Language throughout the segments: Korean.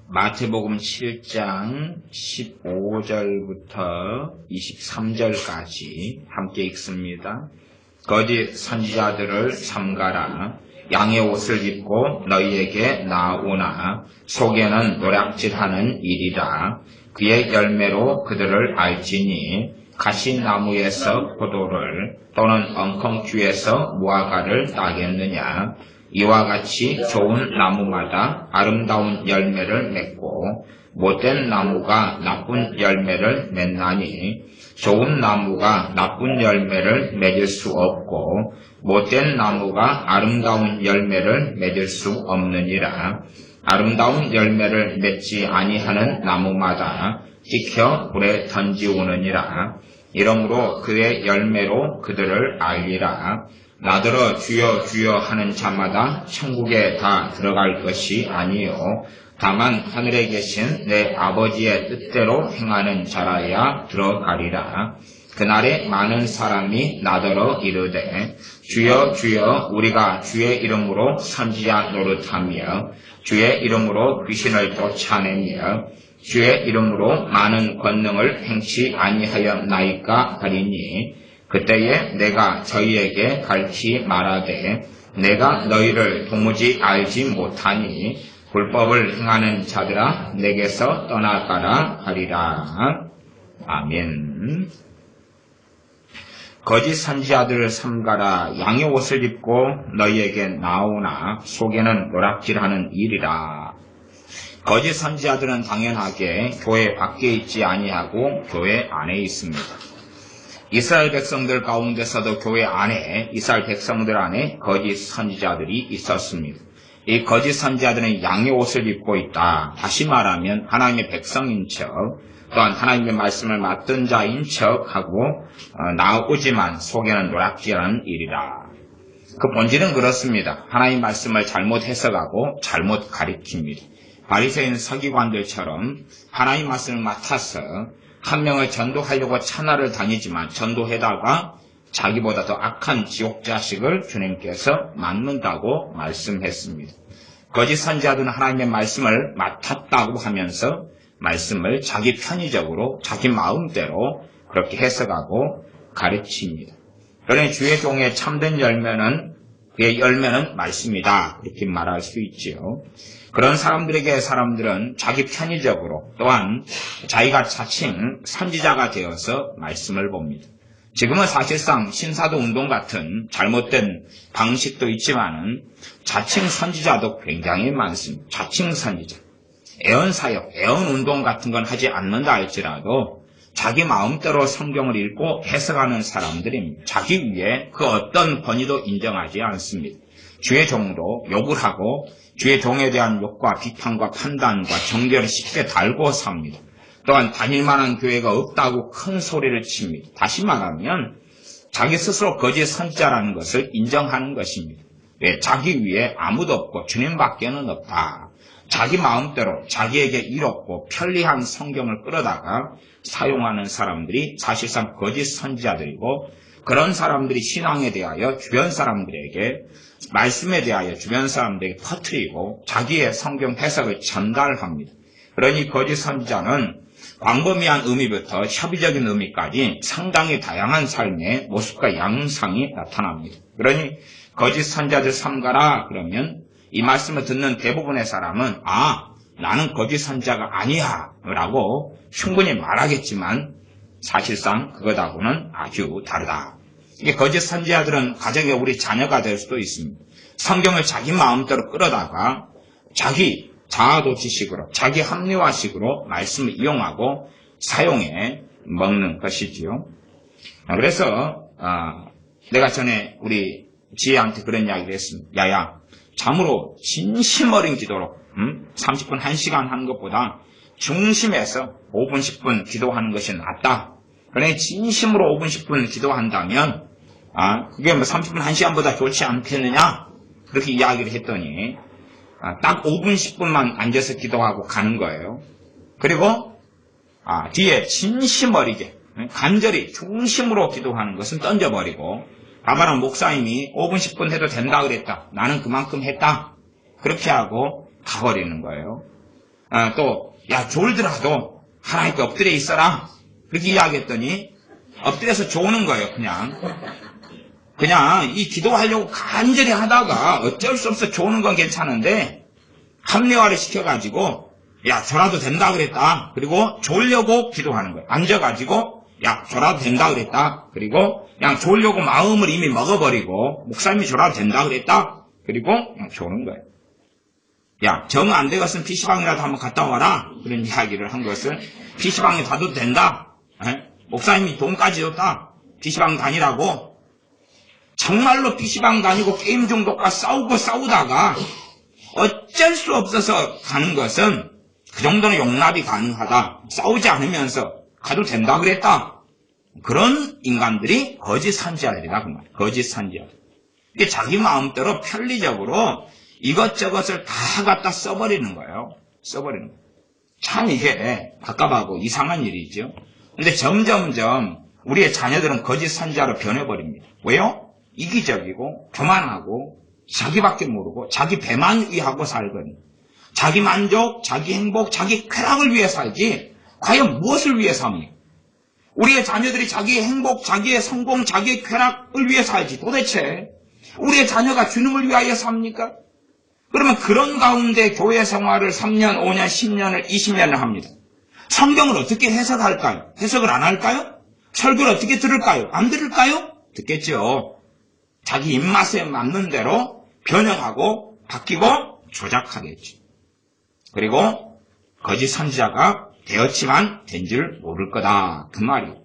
마태복음 7장 15절부터 23절까지 함께 읽습니다. 거짓 선지자들을 삼가라. 양의 옷을 입고 너희에게 나오나 속에는 노략질하는 일이라. 그의 열매로 그들을 알지니 가시나무에서 포도를 또는 엉겅퀴에서 무화과를 따겠느냐. 이와 같이 좋은 나무마다 아름다운 열매를 맺고 못된 나무가 나쁜 열매를 맺나니 좋은 나무가 나쁜 열매를 맺을 수 없고 못된 나무가 아름다운 열매를 맺을 수 없느니라. 아름다운 열매를 맺지 아니하는 나무마다 찍혀 불에 던지우느니라. 이러므로 그의 열매로 그들을 알리라. 나더러 주여 주여 하는 자마다 천국에 다 들어갈 것이 아니요 다만 하늘에 계신 내 아버지의 뜻대로 행하는 자라야 들어가리라. 그날에 많은 사람이 나더러 이르되 주여 주여 우리가 주의 이름으로 선지자 노릇하며 주의 이름으로 귀신을 쫓아내며 주의 이름으로 많은 권능을 행치 아니하였나이까 하리니 그때에 내가 저희에게 가르치 말하되 내가 너희를 도무지 알지 못하니 불법을 행하는 자들아 내게서 떠나가라 하리라. 아멘. 거짓 선지자들을 삼가라. 양의 옷을 입고 너희에게 나오나 속에는 노략질하는 일이라. 거짓 선지자들은 당연하게 교회 밖에 있지 아니하고 교회 안에 있습니다. 이스라엘 백성들 가운데서도 교회 안에, 이스라엘 백성들 안에 거짓 선지자들이 있었습니다. 이 거짓 선지자들은 양의 옷을 입고 있다. 다시 말하면 하나님의 백성인 척, 또한 하나님의 말씀을 맡은 자인 척하고 나오지만 속에는 노략질하는 일이라. 그 본질은 그렇습니다. 하나님 말씀을 잘못 해석하고 잘못 가리킵니다. 바리새인 서기관들처럼 하나님 말씀을 맡아서 한 명을 전도하려고 천하를 다니지만 전도해다가 자기보다 더 악한 지옥 자식을 주님께서 맞는다고 말씀했습니다. 거짓 선지자들은 하나님의 말씀을 맡았다고 하면서 말씀을 자기 편의적으로 자기 마음대로 그렇게 해석하고 가르칩니다. 그러니 주의 종의 참된 열매는 그의 열매는 말씀이다 이렇게 말할 수 있지요. 그런 사람들은 자기 편의적으로 또한 자기가 자칭 선지자가 되어서 말씀을 봅니다. 지금은 사실상 신사도 운동 같은 잘못된 방식도 있지만은 자칭 선지자도 굉장히 많습니다. 자칭 선지자, 애언사역, 애언운동 같은 건 하지 않는다 할지라도 자기 마음대로 성경을 읽고 해석하는 사람들입니다. 자기 위에 그 어떤 권위도 인정하지 않습니다. 주의 종도 욕을 하고 주의 종에 대한 욕과 비판과 판단과 정죄를 쉽게 달고 삽니다. 또한 다닐만한 교회가 없다고 큰 소리를 칩니다. 다시 말하면 자기 스스로 거짓 선지자라는 것을 인정하는 것입니다. 왜? 자기 위에 아무도 없고 주님밖에는 없다. 자기 마음대로 자기에게 이롭고 편리한 성경을 끌어다가 사용하는 사람들이 사실상 거짓 선지자들이고 그런 사람들이 신앙에 대하여 주변 사람들에게 말씀에 대하여 주변 사람들에게 퍼뜨리고 자기의 성경 해석을 전달합니다. 그러니 거짓 선지자는 광범위한 의미부터 협의적인 의미까지 상당히 다양한 삶의 모습과 양상이 나타납니다. 그러니 거짓 선지자들 삼가라 그러면 이 말씀을 듣는 대부분의 사람은 나는 거짓 선지자가 아니야 라고 충분히 말하겠지만 사실상 그것하고는 아주 다르다. 이게 거짓 선지자들은 가정의 우리 자녀가 될 수도 있습니다. 성경을 자기 마음대로 끌어다가 자기 자아도취식으로 자기 합리화식으로 말씀을 이용하고 사용해 먹는 것이지요. 그래서 내가 전에 우리 지혜한테 그런 이야기를 했습니다. 야야 참으로 진심 어린 기도로 30분 1시간 하는 것보다 중심에서 5분 10분 기도하는 것이 낫다. 그러니 진심으로 5분 10분 기도한다면 그게 30분 1시간보다 좋지 않겠느냐 그렇게 이야기를 했더니 딱 5분 10분만 앉아서 기도하고 가는 거예요. 그리고 뒤에 진심 어리게 간절히 중심으로 기도하는 것은 던져버리고 가만한 목사님이 5분 10분 해도 된다 그랬다. 나는 그만큼 했다. 그렇게 하고 가버리는 거예요. 또 야 졸더라도 하나님께 엎드려 있어라 그렇게 이야기했더니 엎드려서 조는 거예요. 그냥 이 기도하려고 간절히 하다가 어쩔 수 없어 조는 건 괜찮은데 합리화를 시켜가지고 야 졸아도 된다 그랬다. 그리고 졸려고 기도하는 거예요. 앉아가지고 야 졸아도 된다 그랬다. 그리고 그냥 졸려고 마음을 이미 먹어버리고 목사님이 졸아도 된다 그랬다. 그리고 그냥 조는 거예요. 야 정 안 되겠으면 PC방이라도 한번 갔다 와라. 그런 이야기를 한 것을 PC방에 가도 된다. 목사님이 돈까지 줬다. PC방 다니라고. 정말로 PC방 다니고 게임 중독과 싸우다가 어쩔 수 없어서 가는 것은 그 정도는 용납이 가능하다. 싸우지 않으면서 가도 된다 그랬다. 그런 인간들이 거짓 선지자들이다. 그 말이에요. 거짓 선지자. 이게 자기 마음대로 편리적으로 이것저것을 다 갖다 써버리는 거예요. 참 이게 답답하고 이상한 일이죠. 근데 점점점 우리의 자녀들은 거짓 선지자로 변해버립니다. 왜요? 이기적이고 교만하고 자기밖에 모르고 자기 배만 위하고 살거든요. 자기 만족, 자기 행복, 자기 쾌락을 위해 살지 과연 무엇을 위해 삽니까? 우리의 자녀들이 자기의 행복, 자기의 성공, 자기의 쾌락을 위해 살지 도대체 우리의 자녀가 주님을 위하여 삽니까? 그러면 그런 가운데 교회 생활을 3년, 5년, 10년을, 20년을 합니다. 성경을 어떻게 해석할까요? 해석을 안 할까요? 설교를 어떻게 들을까요? 안 들을까요? 듣겠죠. 자기 입맛에 맞는 대로 변형하고 바뀌고 조작하겠죠. 그리고 거짓 선지자가 되었지만 된 줄 모를 거다. 그 말이에요.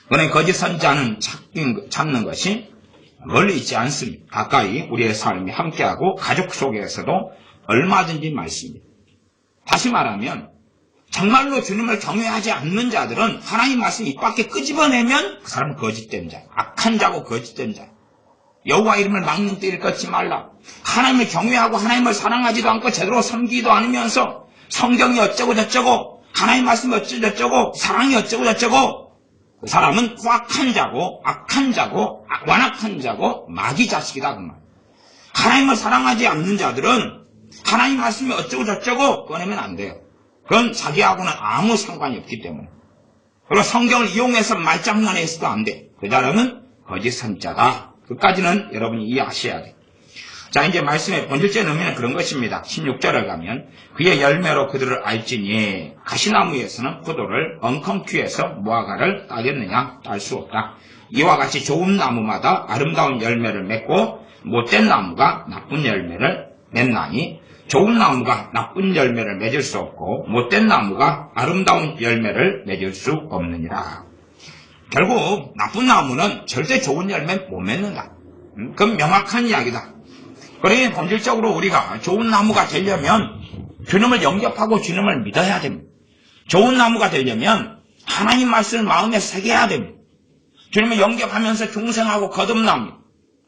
그러나 거짓 선지자는 찾는 것이 멀리 있지 않습니다. 가까이 우리의 삶이 함께하고 가족 속에서도 얼마든지 많습니다. 다시 말하면 정말로 주님을 경외하지 않는 자들은 하나님 말씀 입 밖에 끄집어내면 그 사람은 거짓된 자예요. 악한 자고 거짓된 자예요. 여호와 이름을 막는 때 일컫지 말라. 하나님을 경외하고 하나님을 사랑하지도 않고 제대로 섬기지도 않으면서 성경이 어쩌고 저쩌고 하나님 말씀이 어쩌고 저쩌고 사랑이 어쩌고 저쩌고 그 사람은 포악한 자고 악한 자고 완악한 자고 마귀 자식이다. 그 말. 하나님을 사랑하지 않는 자들은 하나님 말씀이 어쩌고 저쩌고 꺼내면 안 돼요. 그건 자기하고는 아무 상관이 없기 때문에. 그리고 성경을 이용해서 말장난해서도 안 돼. 그 사람은 거짓 선지자다. 그까지는 여러분이 이해하셔야 돼. 자, 이제 말씀의 본질적인 의미는 그런 것입니다. 16절에 가면 그의 열매로 그들을 알지니 가시나무에서는 포도를 엉겅퀴에서 무화과를 따겠느냐? 딸 수 없다. 이와 같이 좋은 나무마다 아름다운 열매를 맺고 못된 나무가 나쁜 열매를 맺나니 좋은 나무가 나쁜 열매를 맺을 수 없고 못된 나무가 아름다운 열매를 맺을 수 없느니라. 결국 나쁜 나무는 절대 좋은 열매 못 맺는다. 그건 명확한 이야기다. 그러니 본질적으로 우리가 좋은 나무가 되려면 주님을 영접하고 주님을 믿어야 됩니다. 좋은 나무가 되려면 하나님 말씀을 마음에 새겨야 됩니다. 주님을 영접하면서 중생하고 거듭납니다.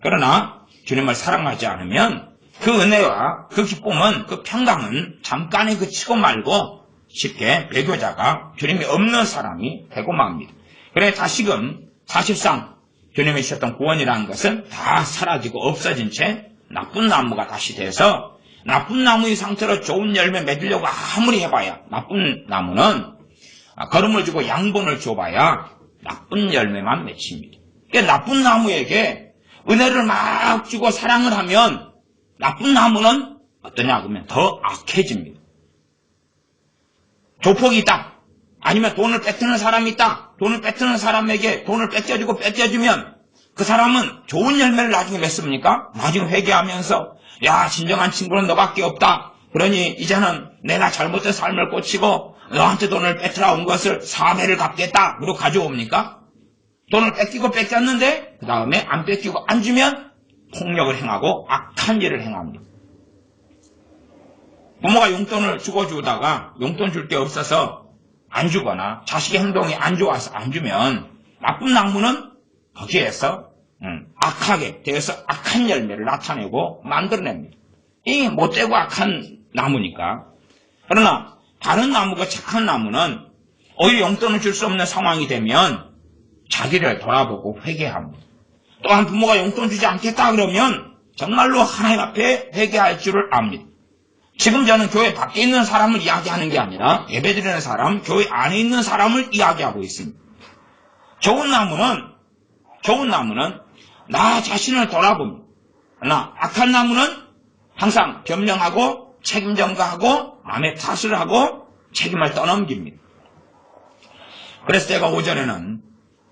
그러나 주님을 사랑하지 않으면 그 은혜와 그 기쁨은 그 평강은 잠깐에 그치고 말고 쉽게 배교자가 주님이 없는 사람이 되고 맙니다. 그래 다시금 사실상 주님이 주셨던 구원이라는 것은 다 사라지고 없어진 채 나쁜 나무가 다시 돼서 나쁜 나무의 상태로 좋은 열매 맺으려고 아무리 해봐야 나쁜 나무는 걸음을 주고 양분을 줘봐야 나쁜 열매만 맺힙니다. 그러니까 나쁜 나무에게 은혜를 막 주고 사랑을 하면 나쁜 나무는 어떠냐 그러면 더 악해집니다. 조폭이 있다. 아니면 돈을 뺏기는 사람이 있다. 돈을 뺏기는 사람에게 돈을 뺏겨주고 뺏겨주면 그 사람은 좋은 열매를 나중에 맺습니까? 나중에 회개하면서 야 진정한 친구는 너밖에 없다. 그러니 이제는 내가 잘못된 삶을 고치고 너한테 돈을 뺏으러 온 것을 4배를 갚겠다. 그리고 가져옵니까? 돈을 뺏기고 뺏겼는데 그 다음에 안 뺏기고 안 주면 폭력을 행하고 악한 일을 행합니다. 부모가 용돈을 주다가 용돈 줄 게 없어서 안 주거나 자식의 행동이 안 좋아서 안 주면 나쁜 나무는 거기에서 악하게 되어서 악한 열매를 나타내고 만들어냅니다. 이 못되고 악한 나무니까. 그러나 다른 나무가 착한 나무는 오히려 용돈을 줄 수 없는 상황이 되면 자기를 돌아보고 회개합니다. 또한 부모가 용돈 주지 않겠다 그러면 정말로 하나님 앞에 회개할 줄을 압니다. 지금 저는 교회 밖에 있는 사람을 이야기하는 게 아니라 예배드리는 사람, 교회 안에 있는 사람을 이야기하고 있습니다. 좋은 나무는 나 자신을 돌아봅니다. 그러나 악한 나무는 항상 변명하고 책임 전가하고 남의 탓을 하고 책임을 떠넘깁니다. 그래서 제가 오전에는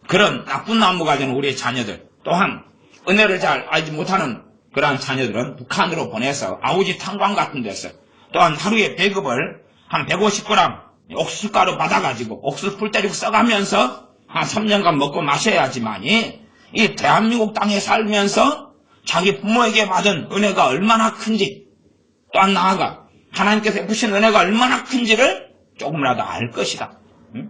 그런 나쁜 나무가 되는 우리의 자녀들, 또한 은혜를 잘 알지 못하는 그러한 자녀들은 북한으로 보내서 아우지 탄광 같은 데서 또한 하루에 배급을 한 150g 옥수수가루 받아가지고 옥수수 풀 때리고 써가면서 한 3년간 먹고 마셔야지만이 이 대한민국 땅에 살면서 자기 부모에게 받은 은혜가 얼마나 큰지, 또한 나아가 하나님께서 베푸신 은혜가 얼마나 큰지를 조금이라도 알 것이다.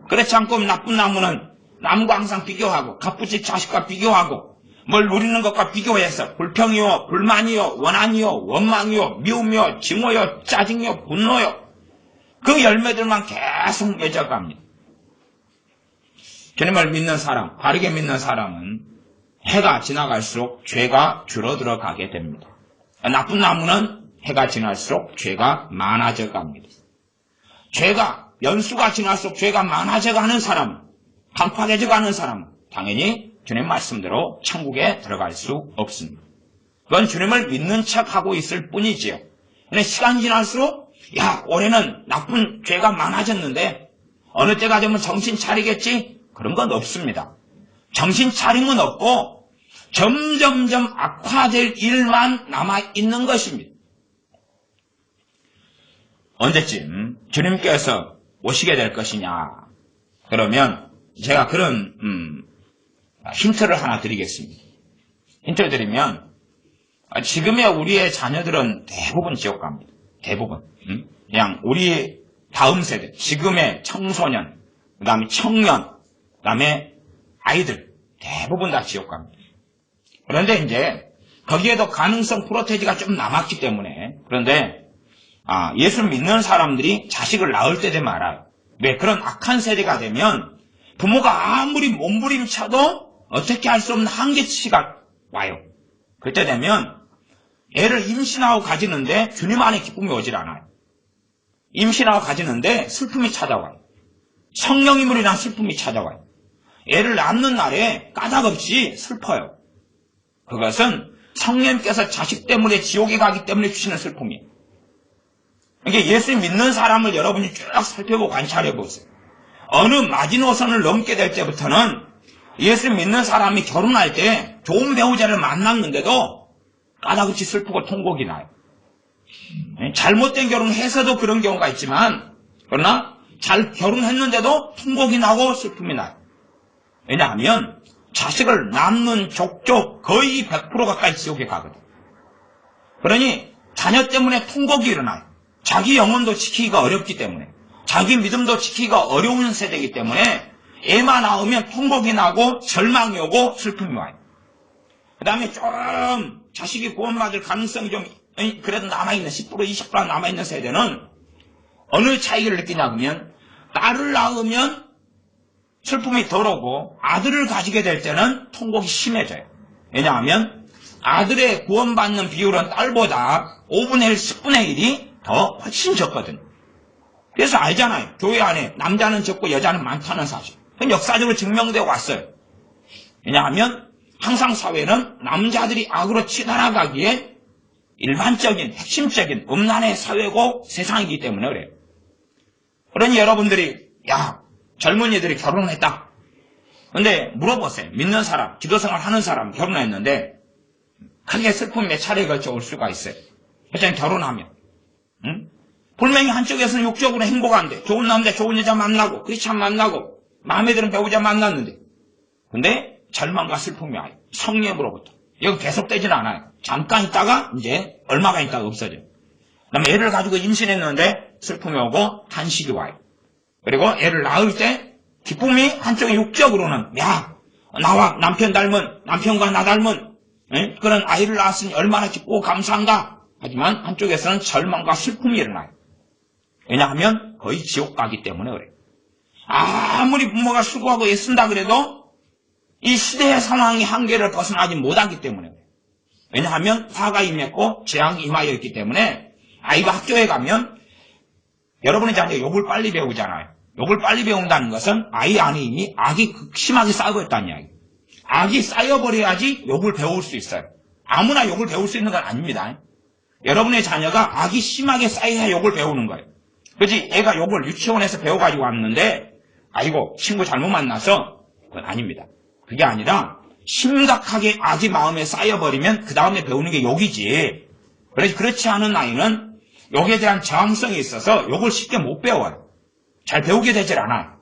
그렇지 않고 나쁜 나무는 남과 항상 비교하고 갑부집 자식과 비교하고 뭘 누리는 것과 비교해서 불평이요, 불만이요, 원한이요, 원망이요, 미움이요, 증오요, 짜증이요, 분노요, 그 열매들만 계속 맺어갑니다. 주님을 믿는 사람, 바르게 믿는 사람은 해가 지나갈수록 죄가 줄어들어 가게 됩니다. 나쁜 나무는 해가 지날수록 죄가 많아져 갑니다. 연수가 지날수록 죄가 많아져 가는 사람, 강팍해져 가는 사람, 당연히 주님 말씀대로 천국에 들어갈 수 없습니다. 그건 주님을 믿는 척하고 있을 뿐이지요. 근데 시간이 지날수록 올해는 나쁜 죄가 많아졌는데 어느 때가 되면 정신 차리겠지? 그런 건 없습니다. 정신 차림은 없고 점점점 악화될 일만 남아있는 것입니다. 언제쯤 주님께서 오시게 될 것이냐? 그러면 제가 그런 힌트를 하나 드리겠습니다. 힌트를 드리면 지금의 우리의 자녀들은 대부분 지옥 갑니다. 대부분. 그냥 우리 다음 세대, 지금의 청소년, 그 다음에 청년, 그 다음에 아이들 대부분 다 지옥 갑니다. 그런데 이제 거기에도 가능성 프로테이지가 좀 남았기 때문에, 그런데 예수 믿는 사람들이 자식을 낳을 때 되면 알아요. 왜? 그런 악한 세대가 되면 부모가 아무리 몸부림쳐도 어떻게 할 수 없는 한계치가 와요. 그때 되면 애를 임신하고 가지는데 주님 안에 기쁨이 오질 않아요. 임신하고 가지는데 슬픔이 찾아와요. 성령님으로 인한 슬픔이 찾아와요. 애를 낳는 날에 까닭없이 슬퍼요. 그것은 성령님께서 자식 때문에 지옥에 가기 때문에 주시는 슬픔이에요. 그러니까 예수 믿는 사람을 여러분이 쭉 살펴보고 관찰해 보세요. 어느 마지노선을 넘게 될 때부터는 예수 믿는 사람이 결혼할 때 좋은 배우자를 만났는데도 까닭없이 슬프고 통곡이 나요. 잘못된 결혼을 해서도 그런 경우가 있지만, 그러나 잘 결혼했는데도 통곡이 나고 슬픔이 나요. 왜냐하면 자식을 낳는 족족 거의 100% 가까이 지옥에 가거든. 그러니 자녀 때문에 통곡이 일어나요. 자기 영혼도 지키기가 어렵기 때문에, 자기 믿음도 지키기가 어려운 세대이기 때문에 애만 낳으면 통곡이 나고 절망이 오고 슬픔이 와요. 그 다음에 좀 자식이 구원받을 가능성이 좀 그래도 남아있는 10% 20% 남아있는 세대는 어느 차이를 느끼냐 그러면, 딸을 낳으면 슬픔이 덜하고 아들을 가지게 될 때는 통곡이 심해져요. 왜냐하면 아들의 구원받는 비율은 딸보다 5분의 1, 10분의 1이 더 훨씬 적거든요. 그래서 알잖아요. 교회 안에 남자는 적고 여자는 많다는 사실. 그건 역사적으로 증명되어 왔어요. 왜냐하면 항상 사회는 남자들이 악으로 치달아가기에 일반적인 핵심적인 음란의 사회고 세상이기 때문에 그래요. 그러니 여러분들이 젊은이들이 결혼했다. 근데 물어보세요. 믿는 사람, 기도생활 하는 사람 결혼했는데 크게 슬픔이 몇 차례에 걸쳐 올 수가 있어요. 그냥 결혼하면 분명히 한쪽에서는 육적으로 행복한데 좋은 남자 좋은 여자 만나고 크리스찬 만나고 마음에 드는 배우자 만났는데, 근데 절망과 슬픔이 와요. 성령으로부터. 이거 계속되지는 않아요. 잠깐 있다가 이제 얼마가 있다가 없어져요. 그다음에 애를 가지고 임신했는데 슬픔이 오고 탄식이 와요. 그리고 애를 낳을 때 기쁨이 한쪽에 육적으로는 나와 남편 닮은, 남편과 나 닮은 그런 아이를 낳았으니 얼마나 기쁘고 감사한가. 하지만 한쪽에서는 절망과 슬픔이 일어나요. 왜냐하면 거의 지옥 가기 때문에 그래요. 아무리 부모가 수고하고 애쓴다 그래도 이 시대의 상황이 한계를 벗어나지 못하기 때문에 그래요. 왜냐하면 화가 임했고 재앙이 임하여 있기 때문에 아이가 학교에 가면 여러분의 자녀가 욕을 빨리 배우잖아요. 욕을 빨리 배운다는 것은 아이 안에 이미 악이 심하게 쌓이고 있다는 이야기. 악이 쌓여버려야지 욕을 배울 수 있어요. 아무나 욕을 배울 수 있는 건 아닙니다. 여러분의 자녀가 악이 심하게 쌓여야 욕을 배우는 거예요. 그렇지? 애가 욕을 유치원에서 배워가지고 왔는데 아이고 친구 잘못 만나서 그건 아닙니다. 그게 아니라 심각하게 악이 마음에 쌓여버리면 그 다음에 배우는 게 욕이지. 그렇지 않은 아이는 욕에 대한 저항성이 있어서 욕을 쉽게 못 배워요. 잘 배우게 되질 않아요.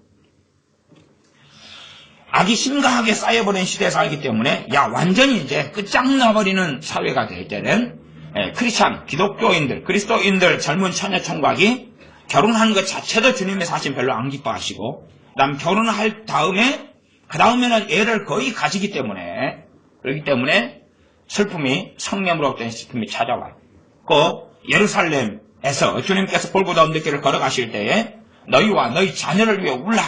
악이 심각하게 쌓여버린 시대에 살기 때문에 완전히 이제 끝장나버리는 사회가 될 때는 크리스찬, 기독교인들, 그리스도인들 젊은 처녀 총각이 결혼하는 것 자체도 주님의 사실 별로 안 기뻐하시고 그다음 결혼을 할 다음에 그 다음에는 애를 거의 가지기 때문에 그렇기 때문에 슬픔이 성령으로부터 슬픔이 찾아와요. 그 예루살렘에서 주님께서 볼고다운 길을 걸어가실 때에 너희와 너희 자녀를 위해 울라.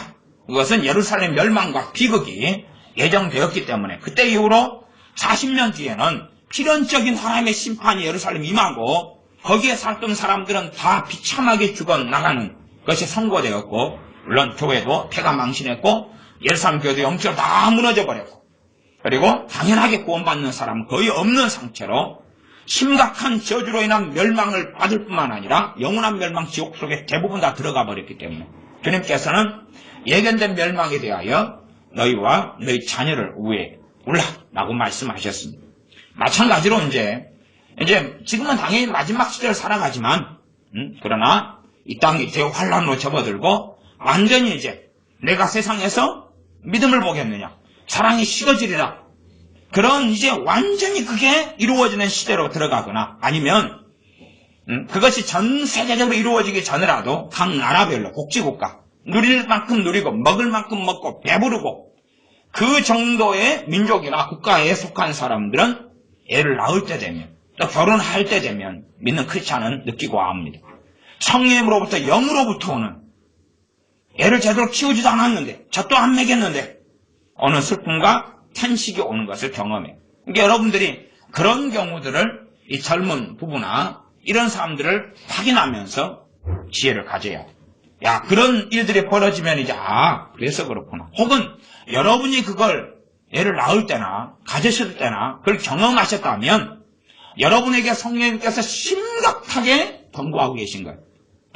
그것은 예루살렘 멸망과 비극이 예정되었기 때문에 그때 이후로 40년 뒤에는 필연적인 하나님의 심판이 예루살렘 임하고 거기에 살던 사람들은 다 비참하게 죽어나가는 것이 선고되었고 물론 교회도 폐가 망신했고 예루살렘 교회도 영적으로 다 무너져버렸고 그리고 당연하게 구원받는 사람은 거의 없는 상태로 심각한 저주로 인한 멸망을 받을 뿐만 아니라 영원한 멸망 지옥 속에 대부분 다 들어가 버렸기 때문에 주님께서는 예견된 멸망에 대하여 너희와 너희 자녀를 위해 울라라고 말씀하셨습니다. 마찬가지로 이제 지금은 당연히 마지막 시대를 살아가지만 그러나 이 땅이 대환란으로 접어들고 완전히 이제 내가 세상에서 믿음을 보겠느냐 사랑이 식어지리라 그런 이제 완전히 그게 이루어지는 시대로 들어가거나 아니면 그것이 전 세계적으로 이루어지기 전이라도 각 나라별로 복지국가 누릴 만큼 누리고 먹을 만큼 먹고 배부르고 그 정도의 민족이나 국가에 속한 사람들은 애를 낳을 때 되면 또 결혼할 때 되면 믿는 크리스찬은 느끼고 압니다. 성령으로부터 영으로부터 오는 애를 제대로 키우지도 않았는데 젖도 안 먹였는데 어느 슬픔과 탄식이 오는 것을 경험해요. 그러니까 여러분들이 그런 경우들을 이 젊은 부부나 이런 사람들을 확인하면서 지혜를 가져야 돼요. 그런 일들이 벌어지면 이제 그래서 그렇구나. 혹은 여러분이 그걸 애를 낳을 때나 가지실 때나 그걸 경험하셨다면 여러분에게 성령님께서 심각하게 권고하고 계신 거예요.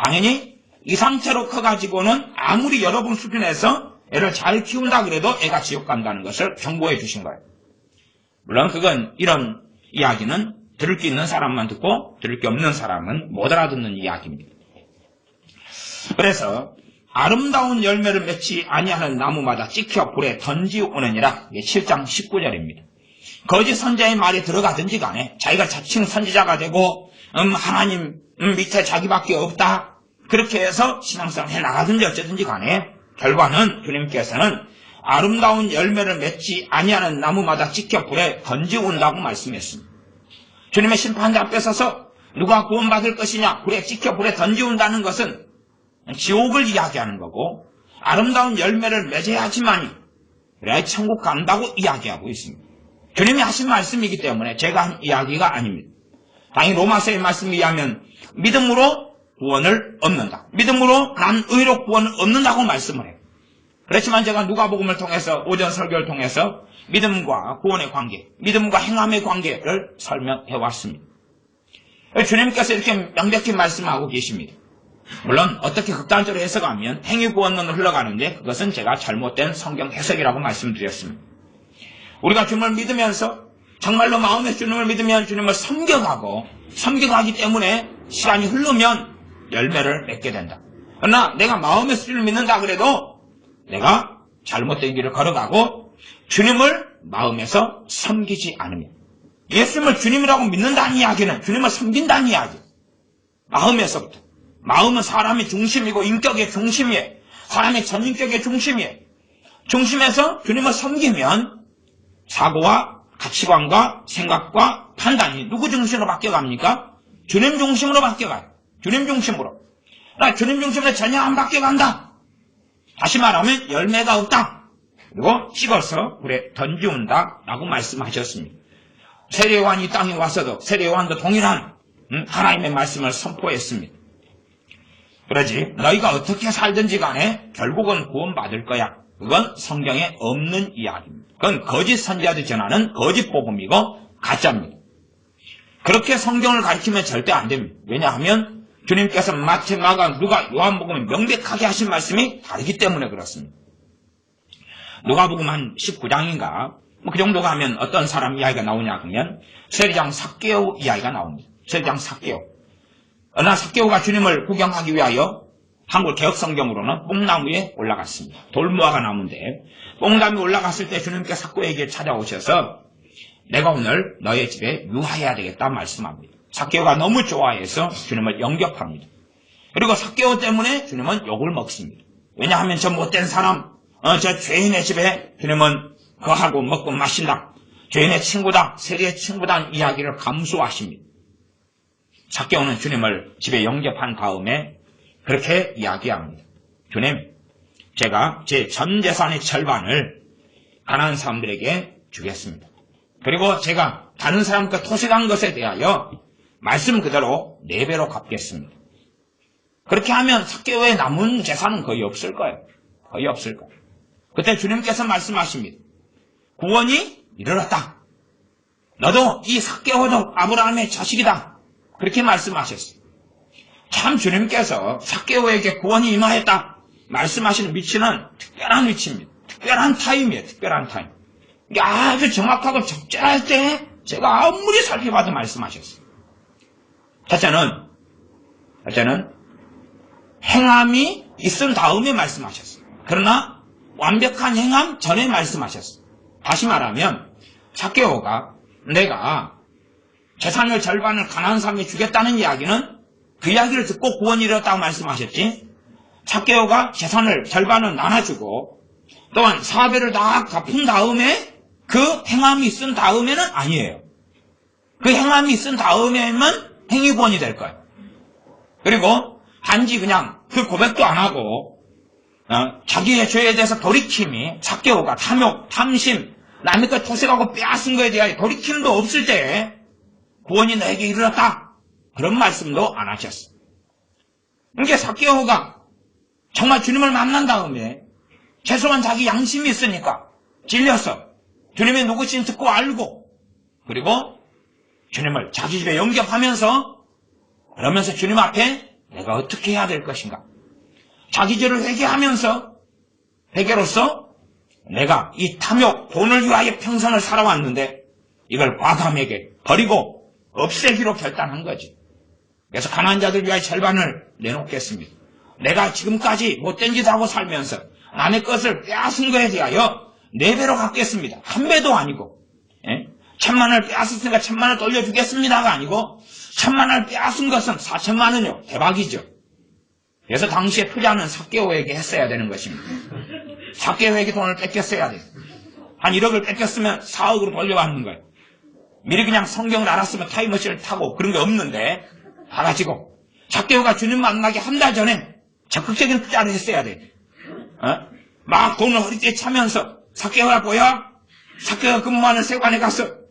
당연히 이 상태로 커가지고는 아무리 여러분 수준에서 애를 잘 키운다 그래도 애가 지옥 간다는 것을 경고해 주신 거예요. 물론 그건 이런 이야기는 들을 게 있는 사람만 듣고 들을 게 없는 사람은 못 알아듣는 이야기입니다. 그래서 아름다운 열매를 맺지 아니하는 나무마다 찍혀 불에 던지오느니라 7장 19절입니다. 거짓 선지자의 말이 들어가든지 간에 자기가 자칭 선지자가 되고 하나님 밑에 자기밖에 없다 그렇게 해서 신앙생활 해나가든지 어쩌든지 간에 결과는 주님께서는 아름다운 열매를 맺지 아니하는 나무마다 찍혀 불에 던지온다고 말씀했습니다. 주님의 심판대 앞에 서서 누가 구원받을 것이냐 불에 찍혀 불에 던지온다는 것은 지옥을 이야기하는 거고 아름다운 열매를 맺어야지만이 그래야 천국 간다고 이야기하고 있습니다. 주님이 하신 말씀이기 때문에 제가 한 이야기가 아닙니다. 당연히 로마서의 말씀에 의하면 믿음으로 구원을 얻는다. 믿음으로 난 의로 구원을 얻는다고 말씀을 해요. 그렇지만 제가 누가복음을 통해서 오전 설교를 통해서 믿음과 구원의 관계, 믿음과 행함의 관계를 설명해 왔습니다. 주님께서 이렇게 명백히 말씀하고 계십니다. 물론 어떻게 극단적으로 해석하면 행위구원론으로 흘러가는데 그것은 제가 잘못된 성경 해석이라고 말씀드렸습니다. 우리가 주님을 믿으면서 정말로 마음에서 주님을 믿으면 주님을 섬겨가기 때문에 시간이 흐르면 열매를 맺게 된다. 그러나 내가 마음에서 주님을 믿는다 그래도 내가 잘못된 길을 걸어가고 주님을 마음에서 섬기지 않으면 예수님을 주님이라고 믿는다는 이야기는 주님을 섬긴다는 이야기. 마음에서부터. 마음은 사람의 중심이고 인격의 중심이에요. 사람의 전인격의 중심이에요. 중심에서 주님을 섬기면 사고와 가치관과 생각과 판단이 누구 중심으로 바뀌어갑니까? 주님 중심으로 바뀌어가요. 주님 중심으로. 주님 중심으로 전혀 안 바뀌어간다. 다시 말하면 열매가 없다. 그리고 찍어서 불에 던지온다 라고 말씀하셨습니다. 세례요한이 땅에 왔어도 세례요한도 동일한 하나님의 말씀을 선포했습니다. 그러지 너희가 어떻게 살든지 간에 결국은 구원받을 거야. 그건 성경에 없는 이야기입니다. 그건 거짓 선지자들이 전하는 거짓 복음이고 가짜입니다. 그렇게 성경을 가르치면 절대 안 됩니다. 왜냐하면 주님께서 마태, 마가, 누가, 요한복음에 명백하게 하신 말씀이 다르기 때문에 그렇습니다. 누가복음 한 19장인가 그 정도 가면 어떤 사람 이야기가 나오냐 그러면 세리장 삭개오 이야기가 나옵니다. 세리장 삭개오. 어느 날 삭개오가 주님을 구경하기 위하여 한국 개혁성경으로는 뽕나무에 올라갔습니다. 돌무화가 나무인데 뽕나무에 올라갔을 때 주님께서 삭개오에게 찾아오셔서 내가 오늘 너의 집에 유하해야 되겠다 말씀합니다. 삭개오가 너무 좋아해서 주님을 영접합니다. 그리고 삭개오 때문에 주님은 욕을 먹습니다. 왜냐하면 저 못된 사람, 저 죄인의 집에 주님은 거하고 먹고 마실라. 죄인의 친구다, 세리의 친구다 이야기를 감수하십니다. 삭개오는 주님을 집에 영접한 다음에 그렇게 이야기합니다. 주님, 제가 제 전 재산의 절반을 가난한 사람들에게 주겠습니다. 그리고 제가 다른 사람과 토색한 것에 대하여 말씀 그대로 4배로 갚겠습니다. 그렇게 하면 삭개오의 남은 재산은 거의 없을 거예요. 거의 없을 거예요. 그때 주님께서 말씀하십니다. 구원이 이르렀다. 너도 이 삭개오도 아브라함의 자식이다. 그렇게 말씀하셨어요. 참 주님께서 삭개오에게 구원이 임하였다 말씀하시는 위치는 특별한 위치입니다. 특별한 타임이에요. 특별한 타임. 이게 아주 정확하고 적절할 때 제가 아무리 살펴봐도 말씀하셨어요. 첫째는 행함이 있은 다음에 말씀하셨어요. 그러나 완벽한 행함 전에 말씀하셨어요. 다시 말하면 삭개오가 내가 재산의 절반을 가난한 사람에게 주겠다는 이야기는 그 이야기를 듣고 구원이 이르렀다고 말씀하셨지, 삭개오가 재산을 절반을 나눠주고 또한 4배를 다 갚은 다음에 그 행함이 있은 다음에는 아니에요. 그 행함이 있은 다음에만 행위구원이 될 거예요. 그리고 단지 그냥 그 고백도 안 하고 자기의 죄에 대해서 돌이킴이, 삭개오가 탐욕, 탐심, 남의 것 토색하고 빼앗은 거에 대하여 돌이킴도 없을 때 구원이 너에게 이르렀다. 그런 말씀도 안 하셨어요. 그러니까 삭개오가 정말 주님을 만난 다음에 최소한 자기 양심이 있으니까 질려서 주님이 누구신지 듣고 알고 그리고 주님을 자기 집에 영접하면서 그러면서 주님 앞에 내가 어떻게 해야 될 것인가, 자기 죄를 회개로서 내가 이 탐욕, 돈을 위하여 평생을 살아왔는데 이걸 과감하게 버리고 없애기로 결단한 거지. 그래서 가난한 자들 위하여 절반을 내놓겠습니다. 내가 지금까지 못된 짓 하고 살면서 남의 것을 빼앗은 거에 대하여 4배로 갚겠습니다. 1배도 아니고, 1,000만원을 빼앗았으니까 1,000만원을 돌려주겠습니다가 아니고 1,000만원을 빼앗은 것은 4,000만원이요. 대박이죠. 그래서 당시에 투자는 삭개오에게 했어야 되는 것입니다. 삭개오에게 돈을 뺏겼어야 돼요. 한 1억을 뺏겼으면 4억으로 돌려받는 거예요. 미리 그냥 성경을 알았으면 타임머신을 타고 그런 게 없는데 다 가지고 삭개오가 주님 만나기 한 달 전에 적극적인 투자를 했어야 돼. 막 돈을 허리띠에 차면서 삭개오야 보여? 삭개오가 근무하는 세관에 가서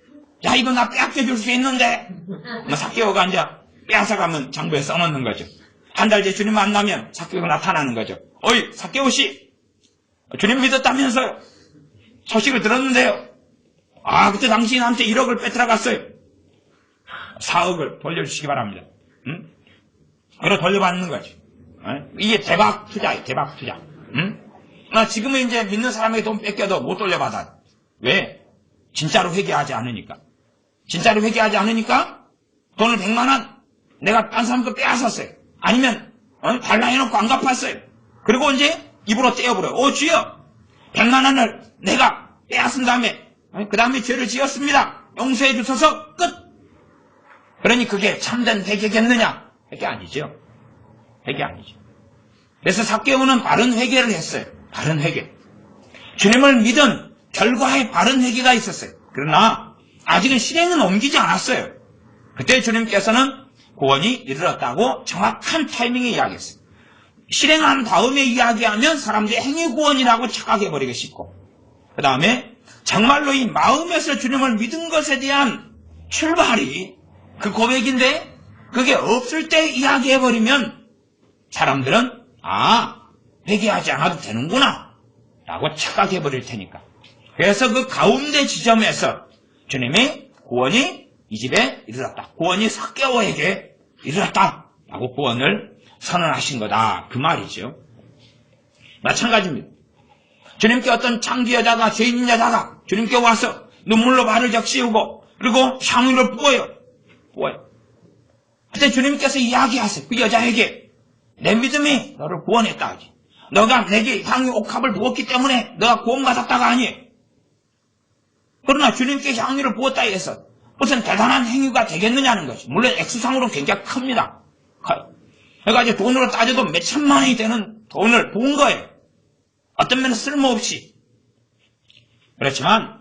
야 이거 나 빼앗겨줄 수 있는데 삭개오가 이제 빼앗아가면 장부에 써놓는 거죠. 한 달 뒤에 주님 만나면 삭개오가 나타나는 거죠. 어이 삭개오씨, 주님 믿었다면서요? 소식을 들었는데요. 아 그때 당신한테 1억을 빼앗아갔어요. 4억을 돌려주시기 바랍니다. 그래 돌려받는 거죠. 이게 대박 투자예요. 대박 투자. 지금은 이제 믿는 사람에게 돈 뺏겨도 못 돌려받아요. 왜? 진짜로 회개하지 않으니까. 진짜로 회개하지 않으니까 돈을 100만원 내가 딴 사람 거 빼앗았어요. 아니면 달라해놓고 안 갚았어요. 그리고 이제 입으로 떼어버려요. 주여 100만원을 내가 빼앗은 다음에 그 다음에 죄를 지었습니다. 용서해 주셔서 끝. 그러니 그게 참된 회개겠느냐? 회개 아니죠. 회개 아니죠. 그래서 삭개오는 바른 회개를 했어요. 바른 회개. 주님을 믿은 결과에 바른 회개가 있었어요. 그러나 아직은 실행은 옮기지 않았어요. 그때 주님께서는 구원이 이르렀다고 정확한 타이밍에 이야기했어요. 실행한 다음에 이야기하면 사람들이 행위구원이라고 착각해버리기 쉽고, 그 다음에 정말로 이 마음에서 주님을 믿은 것에 대한 출발이 그 고백인데 그게 없을 때 이야기해버리면 사람들은 회개하지 않아도 되는구나 라고 착각해버릴 테니까. 그래서 그 가운데 지점에서 주님이 구원이 이 집에 이르렀다. 구원이 삭개오에게 이르렀다 라고 구원을 선언하신 거다. 그 말이죠. 마찬가지입니다. 주님께 어떤 창기 여자가, 죄인인 여자가 주님께 와서 눈물로 발을 적시우고 그리고 향유를 부어요. 그때 주님께서 이야기하세요. 그 여자에게 내 믿음이 너를 구원했다 하지. 너가 내게 향유 옥합을 부었기 때문에 너가 구원받았다가 아니에요. 그러나 주님께 향유를 부었다 해서 무슨 대단한 행위가 되겠느냐는 것이. 물론 액수상으로는 굉장히 큽니다. 그러니까 이제 돈으로 따져도 몇 천만 원이 되는 돈을 부은 거예요. 어떤 면은 쓸모없이. 그렇지만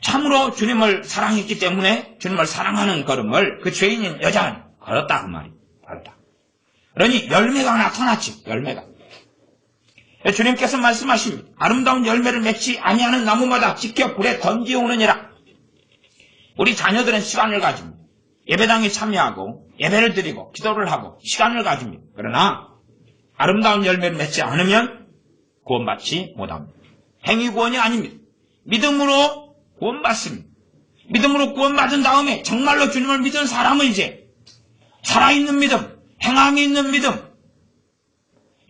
참으로 주님을 사랑했기 때문에 주님을 사랑하는 걸음을 그 죄인인 여자는 걸었다 그 말이에요. 걸었다. 그러니 열매가 나타났지. 열매가. 주님께서 말씀하십니다. 아름다운 열매를 맺지 아니하는 나무마다 지켜 불에 던지오느니라. 우리 자녀들은 시간을 가집니다. 예배당에 참여하고 예배를 드리고 기도를 하고 시간을 가집니다. 그러나 아름다운 열매를 맺지 않으면 구원받지 못합니다. 행위 구원이 아닙니다. 믿음으로 구원받습니다. 믿음으로 구원받은 다음에 정말로 주님을 믿은 사람은 이제 살아있는 믿음, 행함이 있는 믿음,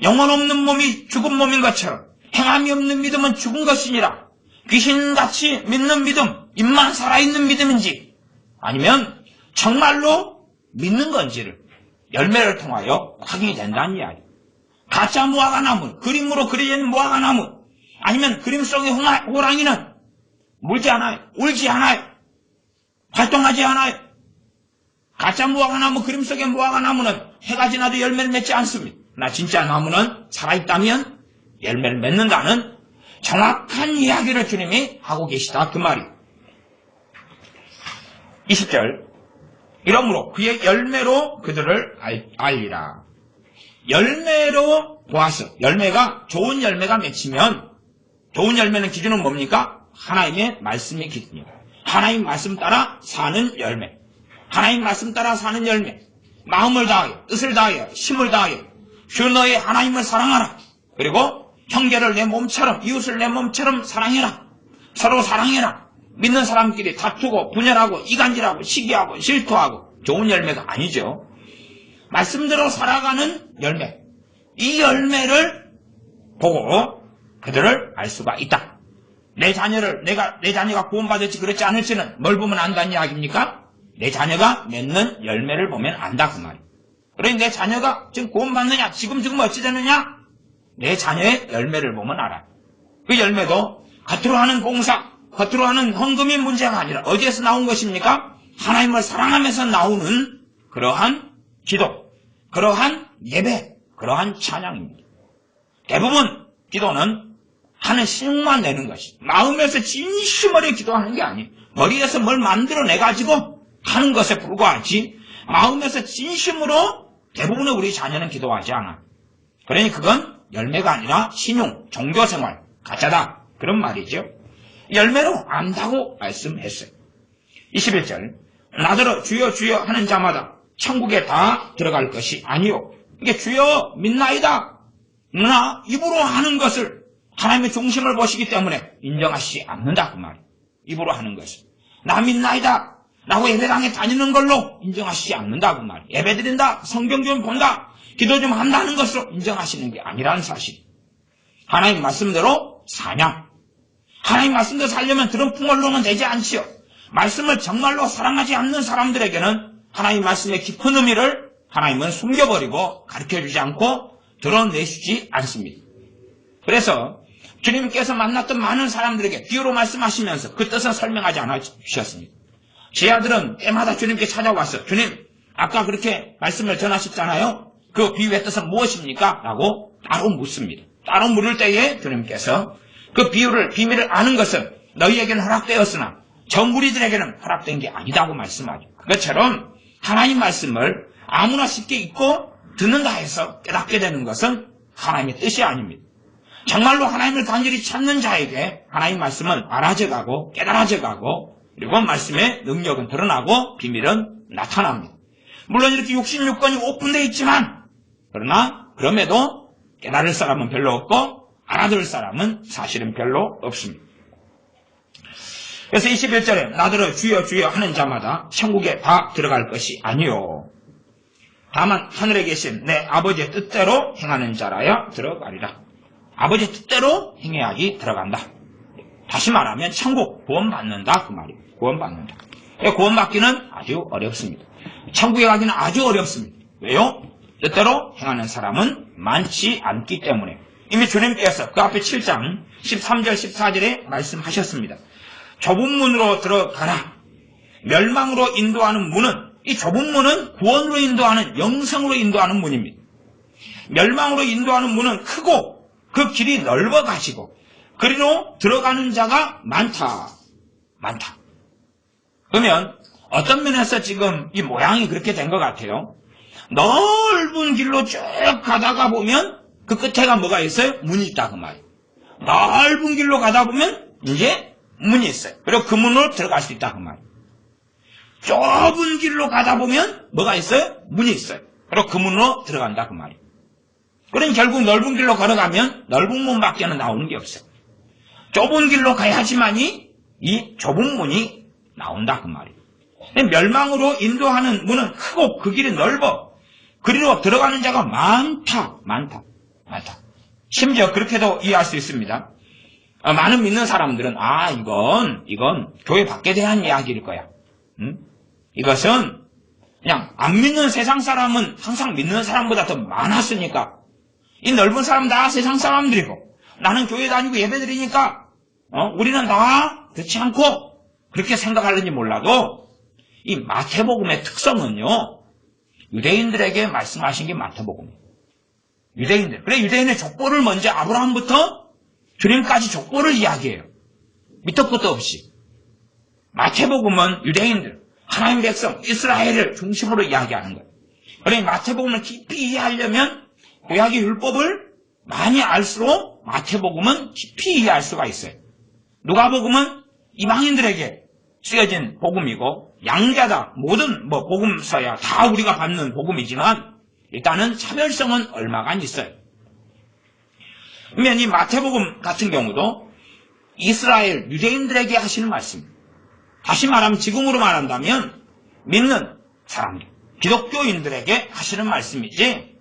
영혼 없는 몸이 죽은 몸인 것처럼 행함이 없는 믿음은 죽은 것이니라. 귀신같이 믿는 믿음, 입만 살아있는 믿음인지 아니면 정말로 믿는 건지를 열매를 통하여 확인이 된다는 이야기. 가짜 무화과나무, 그림으로 그려진 무화과나무, 아니면 그림 속의 호랑이는 물지 않아요. 울지 않아요. 활동하지 않아요. 가짜 무화과나무, 그림 속의 무화과나무는 해가 지나도 열매를 맺지 않습니다. 나 진짜 나무는 살아있다면 열매를 맺는다는 정확한 이야기를 주님이 하고 계시다 그 말이에요. 20절 이러므로 그의 열매로 그들을 알리라. 열매로 보아서 열매가 좋은 열매가 맺히면 좋은 열매는 기준은 뭡니까? 하나님의 말씀이 기준입니다. 하나님 말씀 따라 사는 열매. 하나님 말씀 따라 사는 열매. 마음을 다하여 뜻을 다하여 힘을 다하여 주 너의 하나님을 사랑하라. 그리고 형제를 내 몸처럼 이웃을 내 몸처럼 사랑해라. 서로 사랑해라. 믿는 사람끼리 다투고 분열하고 이간질하고 시기하고 질투하고 좋은 열매가 아니죠. 말씀대로 살아가는 열매. 이 열매를 보고 그들을 알 수가 있다. 내 자녀가 구원받을지 그렇지 않을지는 뭘 보면 안다는 이야기입니까? 내 자녀가 맺는 열매를 보면 안다 그 말이에요. 그러니 내 자녀가 지금 구원받느냐 지금 어찌 되느냐? 내 자녀의 열매를 보면 알아. 그 열매도 겉으로 하는 봉사, 겉으로 하는 헌금이 문제가 아니라 어디에서 나온 것입니까? 하나님을 사랑하면서 나오는 그러한 기도, 그러한 예배, 그러한 찬양입니다. 대부분 기도는 하는 신용만 내는 것이 마음에서 진심으로 기도하는 게 아니에요. 머리에서 뭘 만들어내가지고 하는 것에 불과하지 마음에서 진심으로 대부분의 우리 자녀는 기도하지 않아. 그러니 그건 열매가 아니라 신용, 종교생활, 가짜다. 그런 말이죠. 열매로 안다고 말씀했어요. 21절 나더러 주여 주여 하는 자마다 천국에 다 들어갈 것이 아니요. 이게 주여 믿나이다. 나 입으로 하는 것을 하나님의 중심을 보시기 때문에 인정하시지 않는다 그 말이에요. 입으로 하는 것을 나 믿나이다 라고 예배당에 다니는 걸로 인정하시지 않는다 그 말이에요. 예배 드린다, 성경 좀 본다, 기도 좀 한다는 것으로 인정하시는 게 아니라는 사실. 하나님 말씀대로 사냥. 하나님 말씀대로 살려면 들은 풍월로는 되지 않지요. 말씀을 정말로 사랑하지 않는 사람들에게는 하나님 말씀의 깊은 의미를 하나님은 숨겨버리고 가르쳐주지 않고 드러내주지 않습니다. 그래서 주님께서 만났던 많은 사람들에게 비유로 말씀하시면서 그 뜻은 설명하지 않아 주셨습니다. 제 아들은 때마다 주님께 찾아와서 주님 아까 그렇게 말씀을 전하셨잖아요. 그 비유의 뜻은 무엇입니까? 라고 따로 묻습니다. 따로 물을 때에 주님께서 그 비밀을 아는 것은 너희에게는 허락되었으나 저 무리들에게는 허락된 게 아니다고 말씀하죠. 그것처럼 하나님 말씀을 아무나 쉽게 읽고 듣는다 해서 깨닫게 되는 것은 하나님의 뜻이 아닙니다. 정말로 하나님을 간절히 찾는 자에게 하나님 말씀은 알아져가고 깨달아져가고 그리고 말씀의 능력은 드러나고 비밀은 나타납니다. 물론 이렇게 66권이 오픈되어 있지만, 그러나 그럼에도 깨달을 사람은 별로 없고 알아들을 사람은 사실은 별로 없습니다. 그래서 21절에 나더러 주여 주여 하는 자마다 천국에 다 들어갈 것이 아니요 다만 하늘에 계신 내 아버지의 뜻대로 행하는 자라야 들어가리라. 아버지의 뜻대로 행해야지 들어간다. 다시 말하면 천국 구원받는다 그 말이에요. 구원받는다. 구원받기는 아주 어렵습니다. 천국에 가기는 아주 어렵습니다. 왜요? 뜻대로 행하는 사람은 많지 않기 때문에. 이미 주님께서 그 앞에 7장 13절 14절에 말씀하셨습니다. 좁은 문으로 들어가라. 멸망으로 인도하는 문은, 이 좁은 문은 구원으로 인도하는, 영생으로 인도하는 문입니다. 멸망으로 인도하는 문은 크고 그 길이 넓어가지고 그리로 들어가는 자가 많다. 그러면 어떤 면에서 지금 이 모양이 그렇게 된 것 같아요. 넓은 길로 쭉 가다가 보면 그 끝에가 뭐가 있어요? 문이 있다 그 말이에요. 넓은 길로 가다 보면 이제 문이 있어요. 그리고 그 문으로 들어갈 수 있다 그 말이에요. 좁은 길로 가다 보면 뭐가 있어요? 문이 있어요. 그리고 그 문으로 들어간다 그 말이에요. 그럼 결국 넓은 길로 걸어가면 넓은 문밖에는 나오는 게 없어요. 좁은 길로 가야지만이 이 좁은 문이 나온다 그 말이에요. 멸망으로 인도하는 문은 크고 그 길이 넓어. 그리로 들어가는 자가 많다. 심지어 그렇게도 이해할 수 있습니다. 많은 믿는 사람들은 이건 교회 밖에 대한 이야기일 거야. 이것은 그냥 안 믿는 세상 사람은 항상 믿는 사람보다 더 많았으니까 이 넓은 사람 다 세상 사람들이고 나는 교회 다니고 예배 드리니까 우리는 다 그렇지 않고 그렇게 생각하는지 몰라도 이 마태복음의 특성은요, 유대인들에게 말씀하신 게 마태복음이에요. 유대인들. 그래, 유대인의 족보를 먼저 아브라함부터 주님까지 족보를 이야기해요. 밑도 끝도 없이. 마태복음은 유대인들, 하나님의 백성, 이스라엘을 중심으로 이야기하는 거예요. 그래, 마태복음을 깊이 이해하려면 구약의 율법을 많이 알수록 마태복음은 깊이 이해할 수가 있어요. 누가복음은 이방인들에게 쓰여진 복음이고 양자다. 모든 복음서야 다 우리가 받는 복음이지만 일단은 차별성은 얼마간 있어요. 그러면 이 마태복음 같은 경우도 이스라엘 유대인들에게 하시는 말씀입니다. 다시 말하면 지금으로 말한다면 믿는 사람들, 기독교인들에게 하시는 말씀이지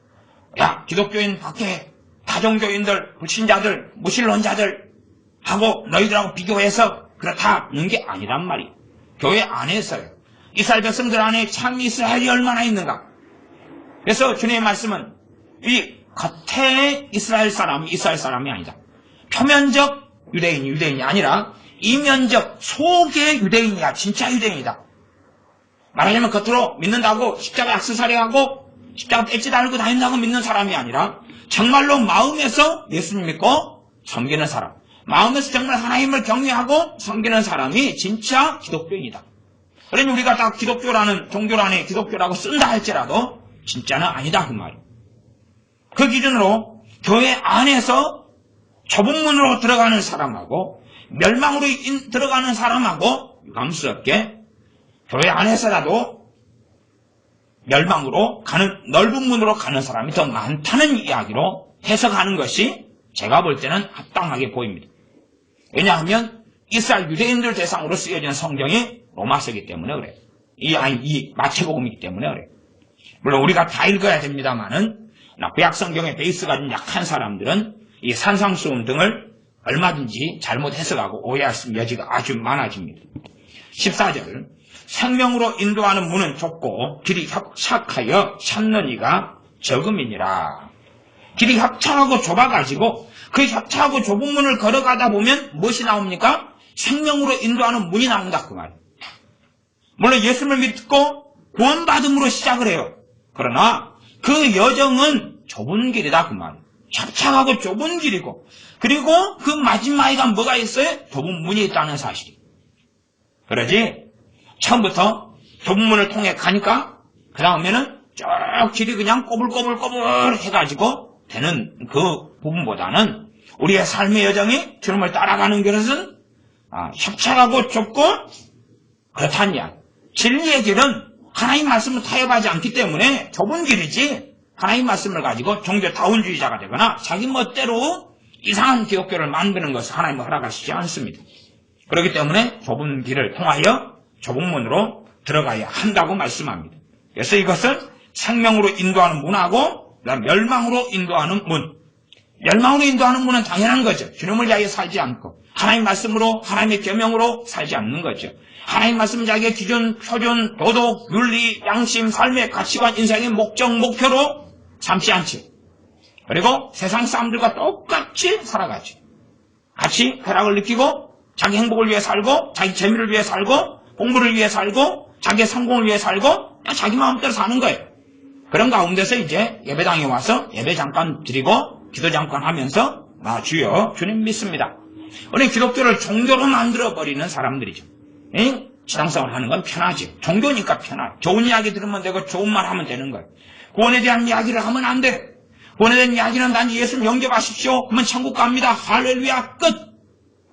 야 기독교인 밖에 다종교인들, 불신자들, 무신론자들 하고 너희들하고 비교해서 그렇다는 게 아니란 말이에요. 교회 안에서요. 이스라엘 백성들 안에 참 이스라엘이 얼마나 있는가. 그래서 주님의 말씀은 이 겉에 이스라엘 사람이 아니다. 표면적 유대인이 아니라 이면적 속의 유대인이야. 진짜 유대인이다. 말하자면 겉으로 믿는다고 십자가 액세서리하고 십자가 배지 달고 다닌다고 믿는 사람이 아니라 정말로 마음에서 예수님 믿고 섬기는 사람, 마음에서 정말 하나님을 경외하고 섬기는 사람이 진짜 기독교인이다. 그러니 우리가 다 기독교라는 종교 안에 기독교라고 쓴다 할지라도 진짜는 아니다 그 말이에요. 그 기준으로 교회 안에서 좁은 문으로 들어가는 사람하고 멸망으로 들어가는 사람하고 유감스럽게 교회 안에서라도 멸망으로 가는 넓은 문으로 가는 사람이 더 많다는 이야기로 해석하는 것이 제가 볼 때는 합당하게 보입니다. 왜냐하면 이스라엘 유대인들 대상으로 쓰여진 성경이 로마서이기 때문에 그래요. 이 마태복음이기 때문에 그래요. 물론 우리가 다 읽어야 됩니다만은 구약 성경의 베이스가 좀 약한 사람들은 이 산상수훈 등을 얼마든지 잘못 해석하고 오해할 수 있는 여지가 아주 많아집니다. 14절 생명으로 인도하는 문은 좁고 길이 협착하여 찾는 이가 적음이니라. 길이 협착하고 좁아가지고 그 협착하고 좁은 문을 걸어가다 보면 무엇이 나옵니까? 생명으로 인도하는 문이 나온다 그 말이에요. 물론 예수를 믿고 구원받음으로 시작을 해요. 그러나 그 여정은 좁은 길이다 그 말이에요. 협착하고 좁은 길이고 그리고 그 마지막에가 뭐가 있어요? 좁은 문이 있다는 사실이에요. 그러지 처음부터 좁은 문을 통해 가니까 그 다음에는 쭉 길이 그냥 꼬불꼬불 해가지고 되는 그 부분보다는 우리의 삶의 여정이 주님을 따라가는 것은 협착하고 좁고 그렇다는 이야기. 진리의 길은 하나님 말씀을 타협하지 않기 때문에 좁은 길이지, 하나님 말씀을 가지고 종교다운주의자가 되거나 자기 멋대로 이상한 기독교를 만드는 것을 하나님은 허락하시지 않습니다. 그렇기 때문에 좁은 길을 통하여 좁은 문으로 들어가야 한다고 말씀합니다. 그래서 이것은 생명으로 인도하는 문하고 그다음 멸망으로 인도하는 문. 멸망으로 인도하는 문은 당연한 거죠. 주님을 위하여 살지 않고 하나님 말씀으로, 하나님의 계명으로 살지 않는 거죠. 하나님 말씀 자기의 기준, 표준, 도덕, 윤리, 양심, 삶의 가치관, 인생의 목적, 목표로 삼지 않죠. 그리고 세상 사람들과 똑같이 살아가죠. 같이 쾌락을 느끼고 자기 행복을 위해 살고 자기 재미를 위해 살고 공부를 위해 살고 자기의 성공을 위해 살고 그냥 자기 마음대로 사는 거예요. 그런 가운데서 이제 예배당에 와서 예배 잠깐 드리고 기도 잠깐 하면서 주여 주님 믿습니다. 우리 기독교를 종교로 만들어버리는 사람들이죠. 신앙생활 하는 건 편하지. 종교니까 편하지. 좋은 이야기 들으면 되고 좋은 말 하면 되는 거예요. 구원에 대한 이야기를 하면 안 돼. 구원에 대한 이야기는 난 예수님 영접하십시오. 그러면 천국 갑니다. 할렐루야 끝.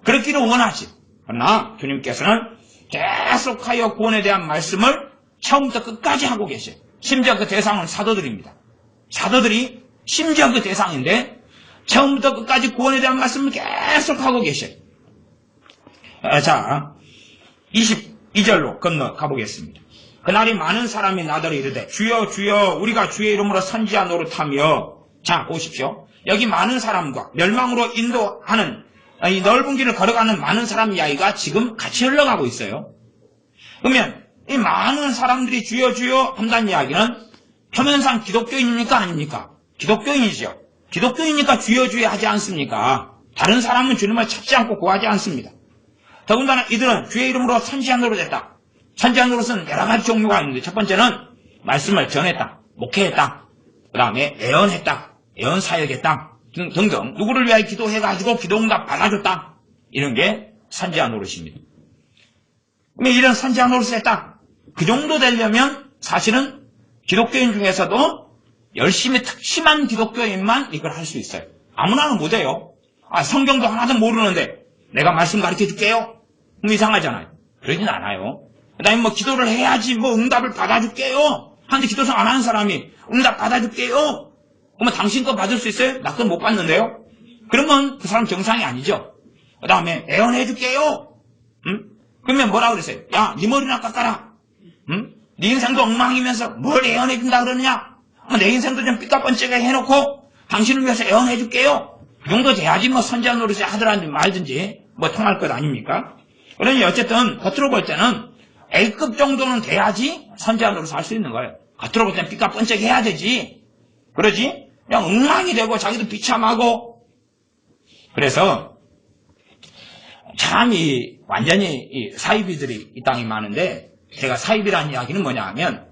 그렇기를 원하지. 그러나 주님께서는 계속하여 구원에 대한 말씀을 처음부터 끝까지 하고 계셔요. 심지어 그 대상은 사도들입니다. 사도들이 심지어 그 대상인데 처음부터 끝까지 구원에 대한 말씀을 계속하고 계셔요. 자, 22절로 건너가 보겠습니다. 그날이 많은 사람이 나더러 이르되 주여 주여 우리가 주의 이름으로 선지자 노릇하며. 자 보십시오. 여기 많은 사람과 멸망으로 인도하는 이 넓은 길을 걸어가는 많은 사람 이야기가 지금 같이 흘러가고 있어요. 그러면 이 많은 사람들이 주여 주여 한다는 이야기는 표면상 기독교인입니까 아닙니까? 기독교인이죠. 기독교인이니까 주여 주여 하지 않습니까? 다른 사람은 주님을 찾지 않고 구하지 않습니다. 더군다나 이들은 주의 이름으로 선지자 노릇했다. 선지자 노릇은 여러 가지 종류가 있는데 첫 번째는 말씀을 전했다, 목회했다, 그 다음에 예언했다, 예언 사역했다 등등 누구를 위하여 기도해가지고 기도응답 받아줬다. 이런 게 선지자 노릇입니다. 그러면 이런 선지자 노릇을 했다. 그 정도 되려면 사실은 기독교인 중에서도 열심히 특심한 기독교인만 이걸 할 수 있어요. 아무나는 못해요. 성경도 하나도 모르는데 내가 말씀 가르쳐 줄게요. 그럼 이상하잖아요. 그러진 않아요. 그 다음에 기도를 해야지 응답을 받아줄게요. 하는데 기도를 안 하는 사람이 응답 받아줄게요. 그러면 당신 거 받을 수 있어요? 나 거 못 받는데요? 그러면 그 사람 정상이 아니죠. 그 다음에 애원해줄게요. 그러면 뭐라 그랬어요? 야, 네 머리나 깎아라. 네 인생도 엉망이면서 뭘 애원해준다 그러느냐? 내 인생도 좀 삐까뻔쩍하게 해놓고 당신을 위해서 애원해줄게요. 그 정도 돼야지 선지자 노릇을 하더라든지 말든지 통할 것 아닙니까? 그러니 어쨌든 겉으로 볼 때는 A급 정도는 돼야지 선지자 노릇을 할 수 있는 거예요. 겉으로 볼 때는 삐까뻔쩍 해야 되지. 그러지? 그냥 엉망이 되고 자기도 비참하고. 그래서 참 완전히 사이비들이 이 땅에 많은데 제가 사이비라는 이야기는 뭐냐 하면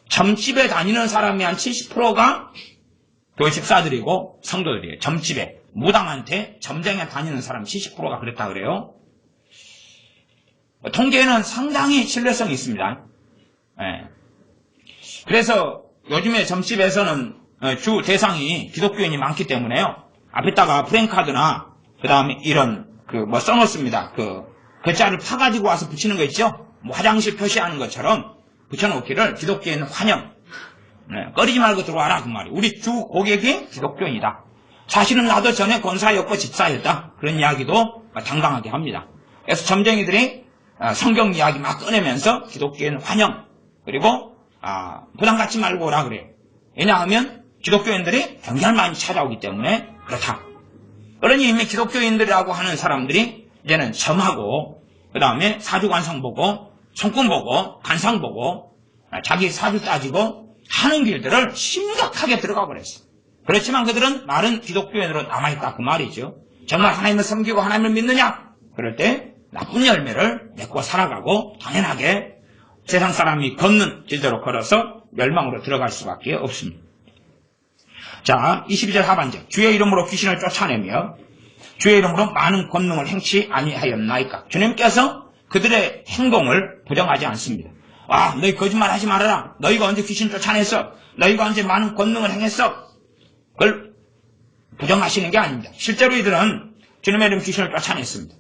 점집에 다니는 사람이 한 70%가 교회 집사들이고 성도들이에요. 점집에 무당한테 점장에 다니는 사람 70%가 그랬다 그래요. 통계는 상당히 신뢰성이 있습니다. 그래서 요즘에 점집에서는 주 대상이 기독교인이 많기 때문에요. 앞에다가 프랭카드나 그 다음에 이런 써놓습니다. 글자를 파가지고 와서 붙이는 거 있죠? 화장실 표시하는 것처럼 붙여놓기를 기독교인 환영. 꺼리지 말고 들어와라 그 말이. 우리 주 고객이 기독교인이다. 사실은 나도 전에 권사였고 집사였다. 그런 이야기도 당당하게 합니다. 그래서 점쟁이들이 성경 이야기 막 꺼내면서 기독교인 환영. 그리고 부담 갖지 말고 오라 그래요. 왜냐하면 기독교인들이 굉장히 많이 찾아오기 때문에 그렇다. 그러니 이미 기독교인들이라고 하는 사람들이 이제는 점하고 그 다음에 사주관상 보고 손금 보고 관상 보고 자기 사주 따지고 하는 길들을 심각하게 들어가 버렸어. 그렇지만 그들은 말은 기독교인으로 남아있다 그 말이죠. 정말 하나님을 섬기고 하나님을 믿느냐? 그럴 때 나쁜 열매를 맺고 살아가고 당연하게 세상 사람이 걷는 길대로 걸어서 멸망으로 들어갈 수밖에 없습니다. 자, 22절 하반절. 주의 이름으로 귀신을 쫓아내며 주의 이름으로 많은 권능을 행치 아니하였나이까. 주님께서 그들의 행동을 부정하지 않습니다. 너희 거짓말 하지 말아라. 너희가 언제 귀신 쫓아냈어? 너희가 언제 많은 권능을 행했어? 그걸 부정하시는 게 아닙니다. 실제로 이들은 주님의 이름 귀신을 쫓아냈습니다.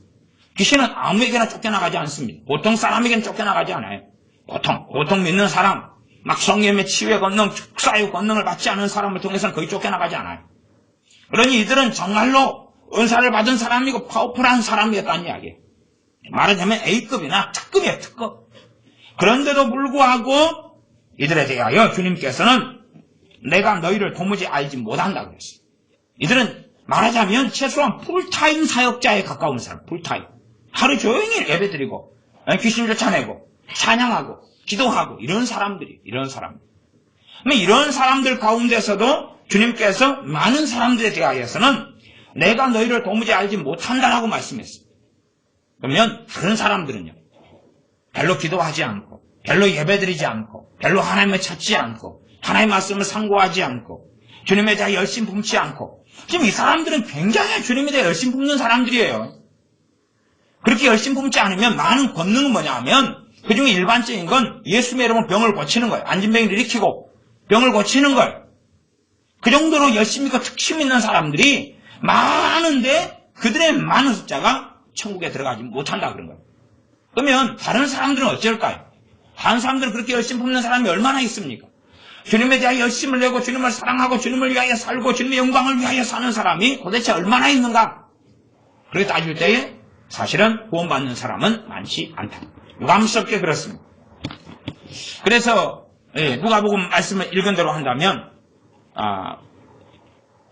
귀신은 아무에게나 쫓겨나가지 않습니다. 보통 사람에게는 쫓겨나가지 않아요. 보통 믿는 사람, 막 성령의 치유의 권능, 축사의 권능을 받지 않은 사람을 통해서는 거의 쫓겨나가지 않아요. 그러니 이들은 정말로 은사를 받은 사람이고 파워풀한 사람이었다는 이야기예요. 말하자면 A급이나 특급이에요, 특급. 그런데도 불구하고 이들에 대하여 주님께서는 내가 너희를 도무지 알지 못한다고 그랬어요. 이들은 말하자면 최소한 풀타임 사역자에 가까운 사람, 풀타임. 하루 종일 예배드리고 귀신 쫓아내고 찬양하고 기도하고 이런 사람들. 이런 사람들 가운데서도 주님께서 많은 사람들에 대하여서는 내가 너희를 도무지 알지 못한다라고 말씀했어요. 그러면 다른 사람들은요, 별로 기도하지 않고 별로 예배드리지 않고 별로 하나님을 찾지 않고 하나님의 말씀을 상고하지 않고 주님에 대해 열심 품지 않고, 지금 이 사람들은 굉장히 주님에 대해 열심 품는 사람들이에요. 그렇게 열심 품지 않으면 많은 권능은 뭐냐 하면 그 중에 일반적인 건 예수님의 이름으로 병을 고치는 거예요. 안진병을 일으키고 병을 고치는 거예요. 그 정도로 열심히 있고 특심 있는 사람들이 많은데 그들의 많은 숫자가 천국에 들어가지 못한다 그런 거예요. 그러면 다른 사람들은 어쩔까요? 다른 사람들은 그렇게 열심히 품는 사람이 얼마나 있습니까? 주님에 대해 열심을 내고 주님을 사랑하고 주님을 위하여 살고 주님의 영광을 위하여 사는 사람이 도대체 얼마나 있는가? 그렇게 따질 때에 사실은 구원받는 사람은 많지 않다. 유감스럽게 그렇습니다. 그래서 누가복음 말씀을 읽은 대로 한다면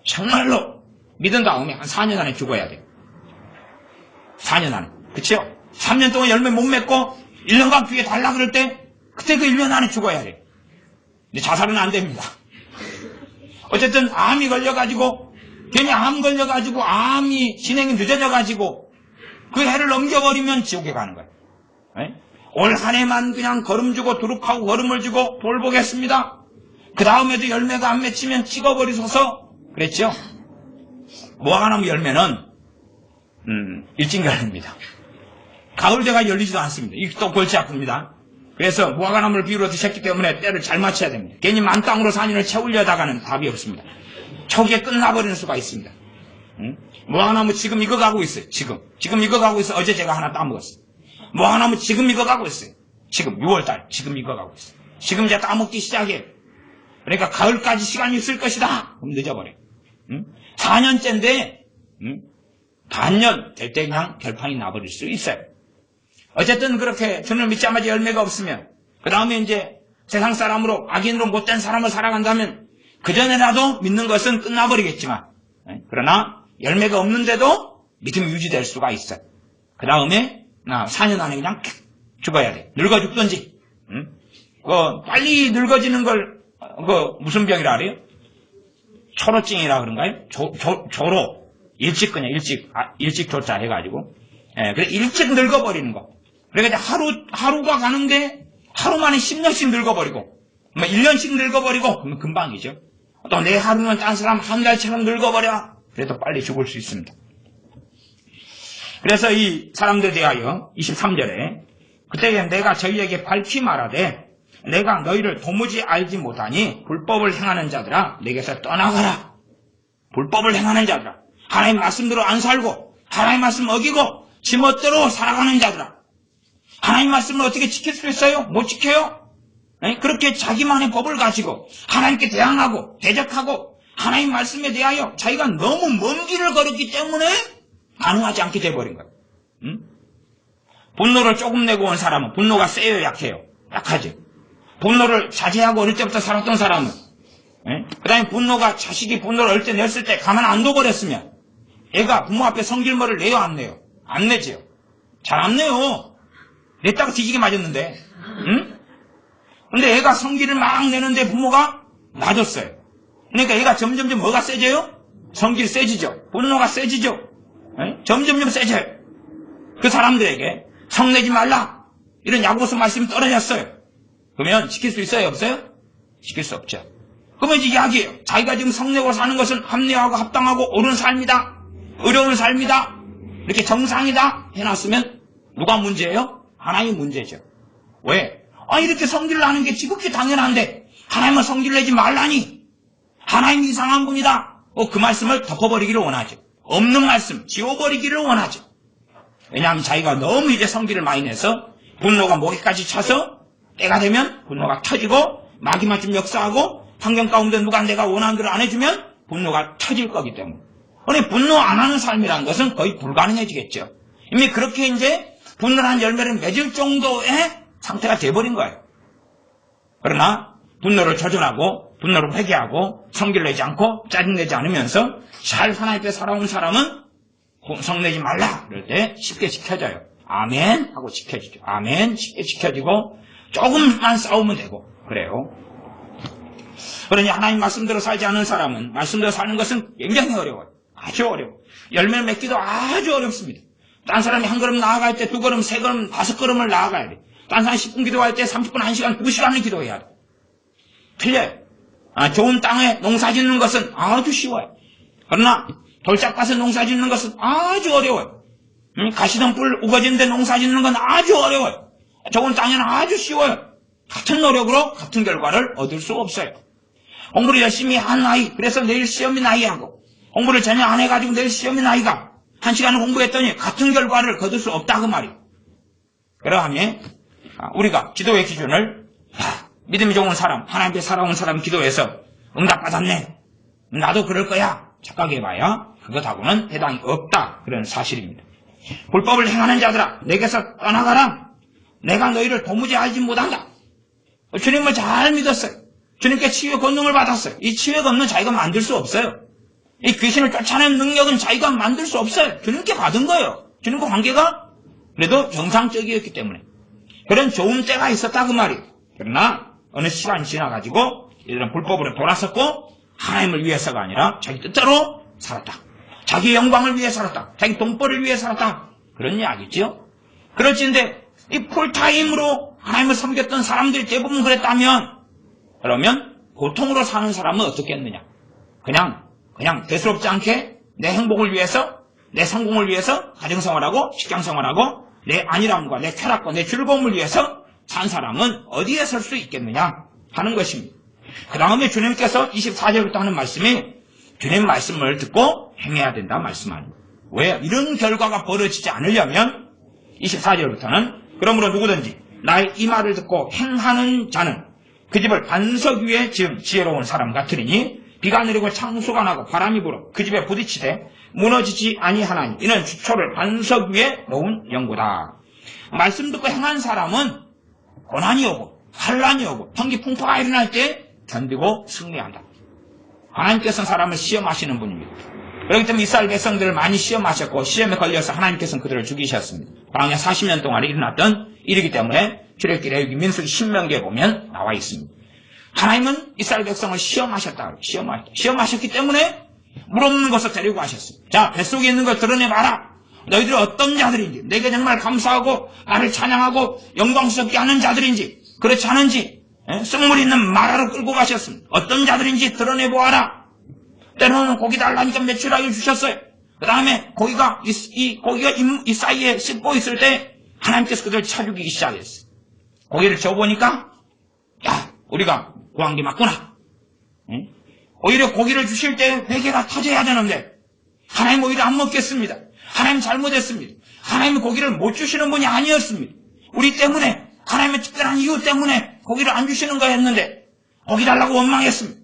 정말로 믿은 다음에 한 4년 안에 죽어야 돼요. 4년 안에. 그렇죠? 3년 동안 열매 못 맺고 1년간 귀에 달라 그럴 때 그때 그 1년 안에 죽어야 돼요. 근데 자살은 안 됩니다. 어쨌든 암이 걸려가지고 괜히 암 걸려가지고 암이 진행이 늦어져가지고 그 해를 넘겨버리면 지옥에 가는 거예요. 올 한 해만 그냥 걸음 주고 두릅하고 걸음을 주고 돌보겠습니다. 그 다음에도 열매가 안 맺히면 찍어버리소서 그랬죠. 무화과나무 열매는 일찍 열립니다. 가을 되가 열리지도 않습니다. 이게 또 골치 아픕니다. 그래서 무화과나무를 비유로 드셨기 때문에 때를 잘 맞춰야 됩니다. 괜히 만땅으로 4년을 채우려다가는 답이 없습니다. 초기에 끝나버리는 수가 있습니다. 무화과나무 지금 익어가고 있어요. 지금 익어가고 있어요. 어제 제가 하나 따먹었어요. 무화과나무 지금 익어가고 있어요. 지금 6월달 지금 익어가고 있어요. 지금 이제 따먹기 시작해요. 그러니까 가을까지 시간이 있을 것이다. 그럼 늦어버려요. 4년째인데 반년 될 때 그냥 결판이 나버릴 수 있어요. 어쨌든 그렇게 주님을 믿자마자 열매가 없으면 그 다음에 이제 세상 사람으로 악인으로 못된 사람을 살아간다면 그전에라도 믿는 것은 끝나버리겠지만 그러나 열매가 없는데도 믿음이 유지될 수가 있어요. 그 다음에 4년 안에 그냥 죽어야 돼. 늙어 죽든지. 빨리 늙어지는 걸 무슨 병이라 그래요? 초로증이라 그런가요? 조로. 일찍 조자 해가지고. 그래 일찍 늙어버리는 거. 그러니까 하루가 가는데 하루 만에 10년씩 늙어버리고 1년씩 늙어버리고 그러면 금방이죠. 또 내 하루는 딴 사람 한 달처럼 늙어버려. 그래도 빨리 죽을 수 있습니다. 그래서 이 사람들에 대하여 23절에 그때 내가 저희에게 밝히 말하되 내가 너희를 도무지 알지 못하니 불법을 행하는 자들아 내게서 떠나가라. 불법을 행하는 자들아, 하나님 말씀대로 안 살고 하나님 말씀 어기고 지멋대로 살아가는 자들아, 하나님 말씀을 어떻게 지킬 수 있어요? 못 지켜요? 그렇게 자기만의 법을 가지고 하나님께 대항하고 대적하고 하나님 말씀에 대하여 자기가 너무 먼 길을 걸었기 때문에 가능하지 않게 돼버린 거예요. 분노를 조금 내고 온 사람은 분노가 세요, 약해요? 약하죠. 분노를 자제하고 어릴 때부터 살았던 사람은 그 다음에 자식이 분노를 어릴 때 냈을 때 가만 안 둬버렸으면 애가 부모 앞에 성질머리를 내요, 안 내요? 안 내지요. 잘 안 내요. 냈다고 뒤지게 맞았는데. 근데 애가 성질을 막 내는데 부모가 놔줬어요. 그러니까 애가 점점점 뭐가 세져요? 성질이 세지죠. 분노가 세지죠. 점점점 세져요. 그 사람들에게 성내지 말라 이런 야고보서 말씀이 떨어졌어요. 그러면 지킬 수 있어요, 없어요? 지킬 수 없죠. 그러면 이제 이야기예요. 자기가 지금 성내고 사는 것은 합리화하고 합당하고 옳은 삶이다, 어려운 삶이다, 이렇게 정상이다 해놨으면 누가 문제예요? 하나님이 문제죠. 왜? 이렇게 성질을 하는 게 지극히 당연한데 하나님은 성질 내지 말라니 하나님이 이상한 분이다. 그 말씀을 덮어버리기를 원하죠. 없는 말씀 지워버리기를 원하죠. 왜냐하면 자기가 너무 이제 성질을 많이 내서 분노가 목에까지 차서 때가 되면 분노가 터지고 마귀만 좀 역사하고 환경 가운데 누가 내가 원하는 대로 안 해주면 분노가 터질 거기 때문에. 그러니 분노 안 하는 삶이라는 것은 거의 불가능해지겠죠. 이미 그렇게 이제 분노한 열매를 맺을 정도의 상태가 돼버린 거예요. 그러나 분노를 조절하고 분노를 회개하고 성질 내지 않고 짜증내지 않으면서 잘 하나님 앞에 살아온 사람은 성내지 말라 그럴 때 쉽게 지켜져요. 아멘 하고 지켜지죠. 아멘 쉽게 지켜지고 조금만 싸우면 되고 그래요. 그러니 하나님 말씀대로 살지 않은 사람은 말씀대로 사는 것은 굉장히 어려워요. 아주 어려워. 열매를 맺기도 아주 어렵습니다. 딴 사람이 한 걸음 나아갈 때 2걸음, 3걸음, 5걸음을 나아가야 돼. 딴 사람이 10분 기도할 때 30분, 1시간, 2시간을 기도해야 돼. 틀려요. 좋은 땅에 농사 짓는 것은 아주 쉬워요. 그러나 돌짝밭에 농사 짓는 것은 아주 어려워요. 가시덤불 우거진 데 농사 짓는 건 아주 어려워요. 좋은 땅에는 아주 쉬워요. 같은 노력으로 같은 결과를 얻을 수 없어요. 공부를 열심히 한 아이, 그래서 내일 시험이 나이하고 공부를 전혀 안 해가지고 내일 시험이 나이가 1시간을 공부했더니 같은 결과를 거둘 수 없다 그 말이에요. 그러하면 우리가 기도의 기준을 믿음이 좋은 사람, 하나님께 살아온 사람 기도해서 응답받았네. 나도 그럴 거야. 착각해봐야 그것하고는 해당이 없다. 그런 사실입니다. 불법을 행하는 자들아 내게서 떠나가라. 내가 너희를 도무지 알지 못한다. 주님을 잘 믿었어요. 주님께 치유의 권능을 받았어요. 이 치유의 권능은 자기가 만들 수 없어요. 이 귀신을 쫓아내는 능력은 자기가 만들 수 없어요. 주님께 받은 거예요. 주님과 관계가 그래도 정상적이었기 때문에. 그런 좋은 때가 있었다 그 말이에요. 그러나 어느 시간이 지나가지고 이들은 불법으로 돌아섰고 하나님을 위해서가 아니라 자기 뜻대로 살았다. 자기 영광을 위해 살았다. 자기 돈벌이를 위해 살았다. 그런 이야기죠. 그렇지인데 이 풀타임으로 하나님을 섬겼던 사람들이 대부분 그랬다면 그러면 고통으로 사는 사람은 어떻겠느냐. 그냥 대수롭지 않게 내 행복을 위해서 내 성공을 위해서 가정생활하고 직장생활하고 내 안일함과 내 쾌락과 내 즐거움을 위해서 산 사람은 어디에 설 수 있겠느냐 하는 것입니다. 그 다음에 주님께서 24절부터 하는 말씀이 주님 말씀을 듣고 행해야 된다 말씀합니다. 왜? 이런 결과가 벌어지지 않으려면 24절부터는 그러므로 누구든지 나의 이 말을 듣고 행하는 자는 그 집을 반석 위에 지은 지혜로운 사람 같으리니 비가 내리고 창수가 나고 바람이 불어 그 집에 부딪히되 무너지지 아니하나니 이는 주초를 반석 위에 놓은 연고다. 말씀 듣고 행한 사람은 고난이 오고 환란이 오고 통기 풍파가 일어날 때 견디고 승리한다. 하나님께서는 사람을 시험하시는 분입니다. 그렇기 때문에 이스라엘 백성들을 많이 시험하셨고 시험에 걸려서 하나님께서는 그들을 죽이셨습니다. 광야 40년 동안에 일어났던 일이기 때문에 출애굽기, 레위기, 민수기, 신명기에 보면 나와 있습니다. 하나님은 이스라엘 백성을 시험하셨다. 시험하셨기 때문에 물 없는 곳을 데리고 가셨어요. 자, 뱃속에 있는 걸 드러내봐라. 너희들이 어떤 자들인지, 내게 정말 감사하고 나를 찬양하고 영광스럽게 하는 자들인지 그렇지 않은지 썩물 있는 마라로 끌고 가셨습니다. 어떤 자들인지 드러내보아라. 때로는 고기 달라니까 메추라기를 주셨어요. 그 다음에 고기가 이 사이에 씹고 있을 때 하나님께서 그들을 쳐 죽이기 시작했어요. 고기를 줘보니까 야, 우리가 구한 게 맞구나. 오히려 고기를 주실 때 회개가 터져야 되는데 하나님 오히려 안 먹겠습니다. 하나님 잘못했습니다. 하나님이 고기를 못 주시는 분이 아니었습니다. 우리 때문에 하나님의 특별한 이유 때문에 고기를 안 주시는 거였는데 고기 달라고 원망했습니다.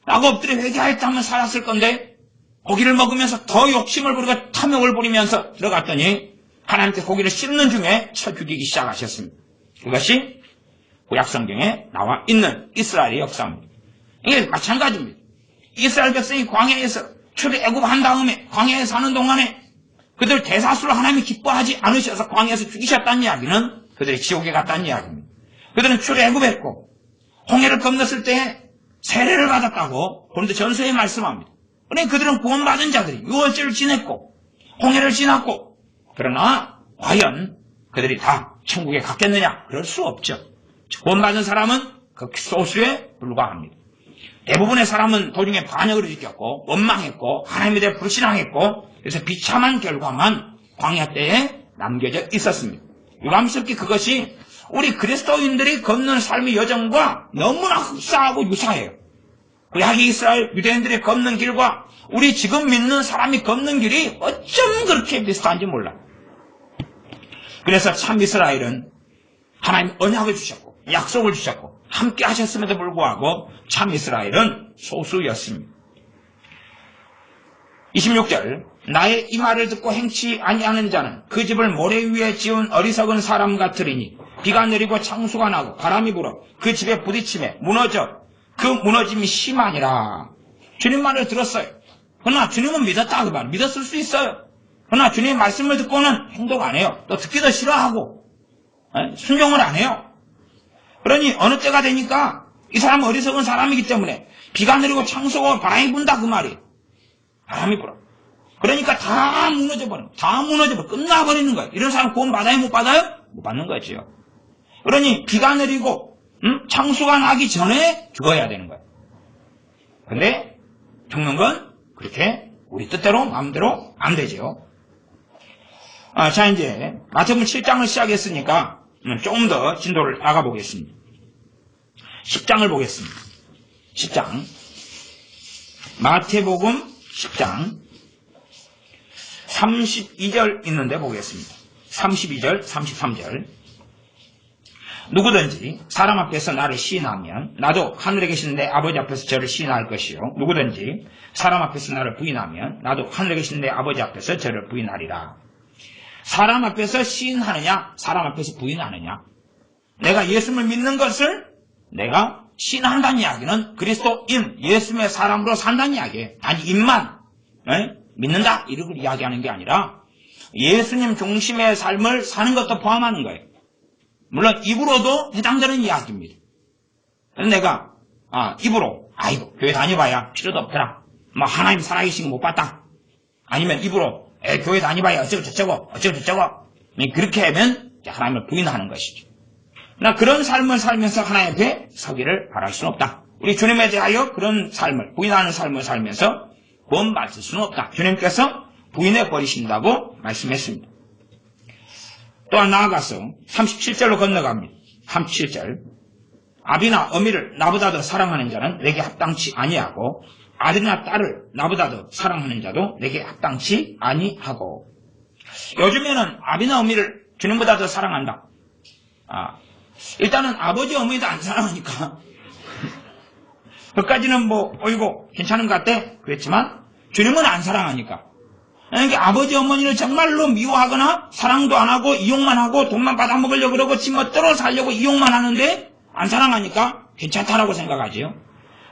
라고 엎드려 회개하였다면 살았을 건데 고기를 먹으면서 더 욕심을 부리고 탐욕을 부리면서 들어갔더니 하나님께 고기를 씹는 중에 쳐 죽이기 시작하셨습니다. 그것이 구약성경에 나와 있는 이스라엘의 역사입니다. 이게 마찬가지입니다. 이스라엘 백성이 광야에서 출애굽한 다음에 광야에 사는 동안에 그들 대사수를 하나님이 기뻐하지 않으셔서 광야에서 죽이셨다는 이야기는 그들이 지옥에 갔다는 이야기입니다. 그들은 출애굽했고 홍해를 건넜을 때 세례를 받았다고 고린도 전서에 말씀합니다. 그러니까 그들은 구원받은 자들이 유월절을 지냈고 홍해를 지났고 그러나 과연 그들이 다 천국에 갔겠느냐? 그럴 수 없죠. 구원받은 사람은 그 소수에 불과합니다. 대부분의 사람은 도중에 반역을 일으켰고 원망했고 하나님에 대해 불신앙했고 그래서 비참한 결과만 광야 때에 남겨져 있었습니다. 유감스럽게 그것이 우리 그리스도인들이 걷는 삶의 여정과 너무나 흡사하고 유사해요. 구약의 이스라엘 유대인들이 걷는 길과 우리 지금 믿는 사람이 걷는 길이 어쩜 그렇게 비슷한지 몰라. 그래서 참 이스라엘은 하나님 언약을 주셨고 약속을 주셨고 함께 하셨음에도 불구하고 참 이스라엘은 소수였습니다. 26절 나의 이 말을 듣고 행치 아니하는 자는 그 집을 모래 위에 지은 어리석은 사람 같으리니 비가 내리고 창수가 나고 바람이 불어 그 집에 부딪힘에 무너져 그 무너짐이 심하니라. 주님 말을 들었어요. 그러나 주님은 믿었다 그 말. 믿었을 수 있어요. 그러나 주님의 말씀을 듣고는 행동 안 해요. 또 듣기도 싫어하고 순종을 안 해요. 그러니 어느 때가 되니까 이 사람은 어리석은 사람이기 때문에 비가 내리고 창수가 오고 바람이 분다 그 말이. 바람이 불어. 그러니까 다 무너져버려. 끝나버리는 거예요. 이런 사람 구원 받아요? 못 받아요? 못 받는 거지요. 그러니 비가 내리고 창수가 나기 전에 죽어야 되는 거예요. 근데 죽는 건 그렇게 우리 뜻대로 마음대로 안 되죠. 자 이제 마태복음 7장을 시작했으니까 조금 더 진도를 나가보겠습니다. 10장을 보겠습니다. 10장 마태복음 10장 32절 있는데 보겠습니다. 32절 33절 누구든지 사람 앞에서 나를 시인하면 나도 하늘에 계신 내 아버지 앞에서 저를 시인할 것이요 누구든지 사람 앞에서 나를 부인하면 나도 하늘에 계신 내 아버지 앞에서 저를 부인하리라. 사람 앞에서 시인하느냐 사람 앞에서 부인하느냐. 내가 예수를 믿는 것을 내가 시인한다는 이야기는 그리스도인 예수의 사람으로 산다는 이야기예요. 아니 입만 믿는다 이렇게 이야기하는 게 아니라 예수님 중심의 삶을 사는 것도 포함하는 거예요. 물론 입으로도 해당되는 이야기입니다. 그래서 내가 입으로 아이고 교회 다녀봐야 필요도 없더라. 뭐 하나님 살아계신 거 못 봤다. 아니면 입으로 교회 다녀봐야 어쩌고 저쩌고 그렇게 하면 하나님을 부인하는 것이죠. 나 그런 삶을 살면서 하나님 앞에 서기를 바랄 수는 없다. 우리 주님에 대하여 그런 삶을 부인하는 삶을 살면서 구원 받을 수는 없다. 주님께서 부인해 버리신다고 말씀했습니다. 또한 나아가서 37절로 건너갑니다. 37절 아비나 어미를 나보다 더 사랑하는 자는 내게 합당치 아니하고 아들이나 딸을 나보다 더 사랑하는 자도 내게 합당치 아니하고. 요즘에는 아비나 어미를 주님보다 더 사랑한다. 일단은 아버지 어머니도 안 사랑하니까 그까지는 뭐 어이고 괜찮은 것 같대 그랬지만 주님은 안 사랑하니까. 그러니까 아버지 어머니를 정말로 미워하거나 사랑도 안 하고 이용만 하고 돈만 받아먹으려고 그러고 지 멋대로 살려고 이용만 하는데 안 사랑하니까 괜찮다라고 생각하지요.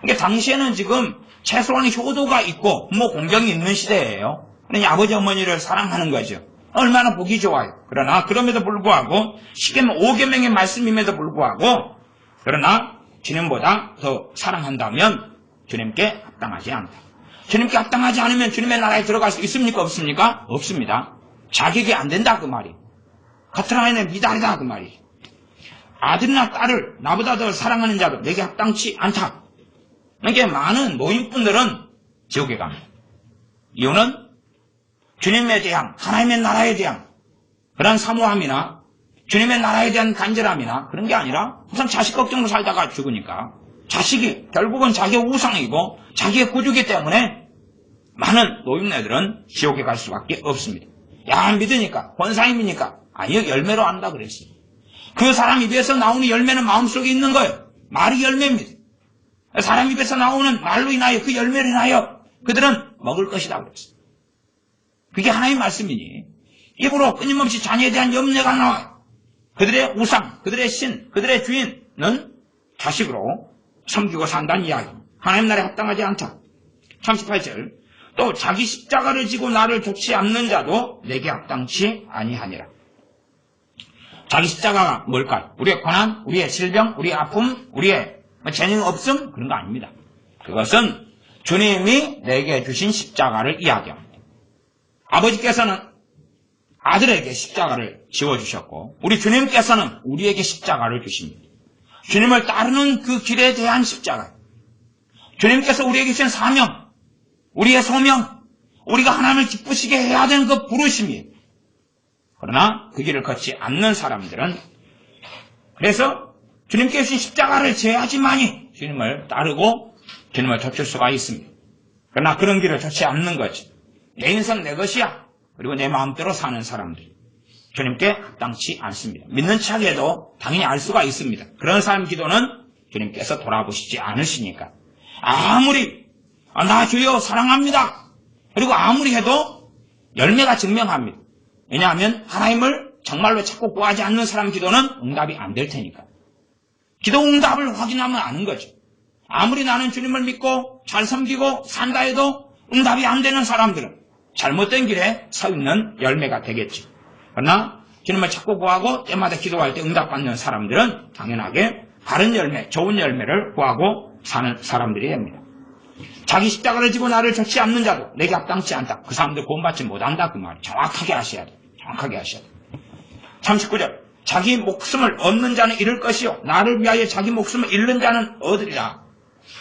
그러니까 당시에는 지금 최소한의 효도가 있고 부모 공경이 있는 시대예요. 그러니 아버지 어머니를 사랑하는 거죠. 얼마나 보기 좋아요. 그러나 그럼에도 불구하고 10계명 5계명의 말씀임에도 불구하고 그러나 주님보다 더 사랑한다면 주님께 합당하지 않다. 주님께 합당하지 않으면 주님의 나라에 들어갈 수 있습니까? 없습니까? 없습니다. 자격이 안 된다 그 말이. 가트라인의 미달이다 그 말이. 아들이나 딸을 나보다 더 사랑하는 자도 내게 합당치 않다. 그러니까 많은 노인분들은 지옥에 갑니다. 이유는 주님에 대한 하나님의 나라에 대한 그런 사모함이나 주님의 나라에 대한 간절함이나 그런 게 아니라 우선 자식 걱정으로 살다가 죽으니까 자식이 결국은 자기의 우상이고 자기의 구주기 때문에 많은 노인네들은 지옥에 갈 수밖에 없습니다. 야 믿으니까 권사님이니까 아니요 열매로 안다 그랬어요. 그 사람 입에서 나오는 열매는 마음속에 있는 거예요. 말이 열매입니다. 사람 입에서 나오는 말로 인하여 그 열매로 인하여 그들은 먹을 것이다 그랬어요. 그게 하나님의 말씀이니 입으로 끊임없이 자녀에 대한 염려가 나와요. 그들의 우상, 그들의 신, 그들의 주인은 자식으로 섬기고 산다는 이야기. 하나님 나라에 합당하지 않다. 38절 또 자기 십자가를 지고 나를 좇지 않는 자도 내게 합당치 아니하니라. 자기 십자가가 뭘까요? 우리의 고난, 우리의 질병, 우리의 아픔, 우리의 재능 없음 그런 거 아닙니다. 그것은 주님이 내게 주신 십자가를 이야기합니다. 아버지께서는 아들에게 십자가를 지워주셨고 우리 주님께서는 우리에게 십자가를 주십니다. 주님을 따르는 그 길에 대한 십자가. 주님께서 우리에게 주신 사명, 우리의 소명, 우리가 하나님을 기쁘시게 해야 되는 그 부르심이에요. 그러나 그 길을 걷지 않는 사람들은 그래서 주님께 주신 십자가를 제하지만이 주님을 따르고 주님을 좇을 수가 있습니다. 그러나 그런 길을 걷지 않는 거지. 내 인생 내 것이야. 그리고 내 마음대로 사는 사람들. 주님께 합당치 않습니다. 믿는 척해도 당연히 알 수가 있습니다. 그런 사람 기도는 주님께서 돌아보시지 않으시니까. 아무리 나 주여 사랑합니다. 그리고 아무리 해도 열매가 증명합니다. 왜냐하면 하나님을 정말로 찾고 구하지 않는 사람 기도는 응답이 안 될 테니까. 기도 응답을 확인하면 아는 거죠. 아무리 나는 주님을 믿고 잘 섬기고 산다 해도 응답이 안 되는 사람들은 잘못된 길에 서 있는 열매가 되겠죠. 그러나 주님을 찾고 구하고 때마다 기도할 때 응답받는 사람들은 당연하게 바른 열매, 좋은 열매를 구하고 사는 사람들이 됩니다. 자기 십자가를 지고 나를 좇지 않는 자도 내게 합당치 않다. 그 사람들 구원받지 못한다. 그 말이 정확하게 하셔야 돼. 정확하게 하셔야 돼. 39절 자기 목숨을 얻는 자는 잃을 것이요 나를 위하여 자기 목숨을 잃는 자는 얻으리라.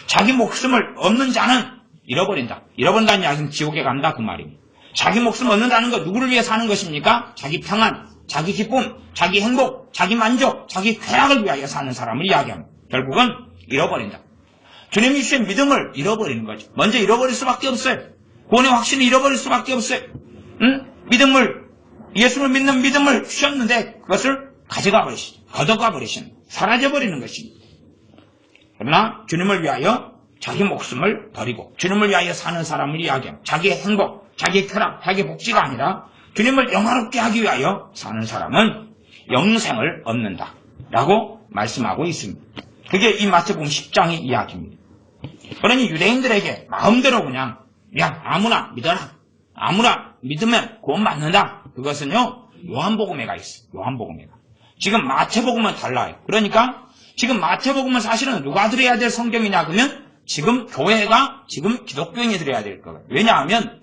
자기 목숨을 얻는 자는 잃어버린다. 잃어버린다는 이야기는 지옥에 간다. 그 말입니다. 자기 목숨 얻는다는 것 누구를 위해 사는 것입니까? 자기 평안, 자기 기쁨, 자기 행복, 자기 만족, 자기 쾌락을 위하여 사는 사람을 이야기합니다. 결국은 잃어버린다. 주님이 주신 믿음을 잃어버리는 거죠. 먼저 잃어버릴 수밖에 없어요. 구원의 확신을 잃어버릴 수밖에 없어요. 예수를 믿는 믿음을 주셨는데 그것을 가져가 버리시죠. 걷어가 버리시는, 사라져 버리는 것입니다. 그러나 주님을 위하여 자기 목숨을 버리고 주님을 위하여 사는 사람을 이야기합니다. 자기의 행복, 자기의 쾌락, 자기의 복지가 아니라 주님을 영화롭게 하기 위하여 사는 사람은 영생을 얻는다 라고 말씀하고 있습니다. 그게 이 마태복음 10장의 이야기입니다. 그러니 유대인들에게 마음대로 그냥 아무나 믿어라, 아무나 믿으면 구원받는다. 그것은요 요한복음에가 있어요. 요한복음에가. 지금 마태복음은 달라요. 그러니까 지금 마태복음은 사실은 누가 들어야 될 성경이냐 그러면 지금 교회가 지금 기독교인이 들어야 될 거예요. 왜냐하면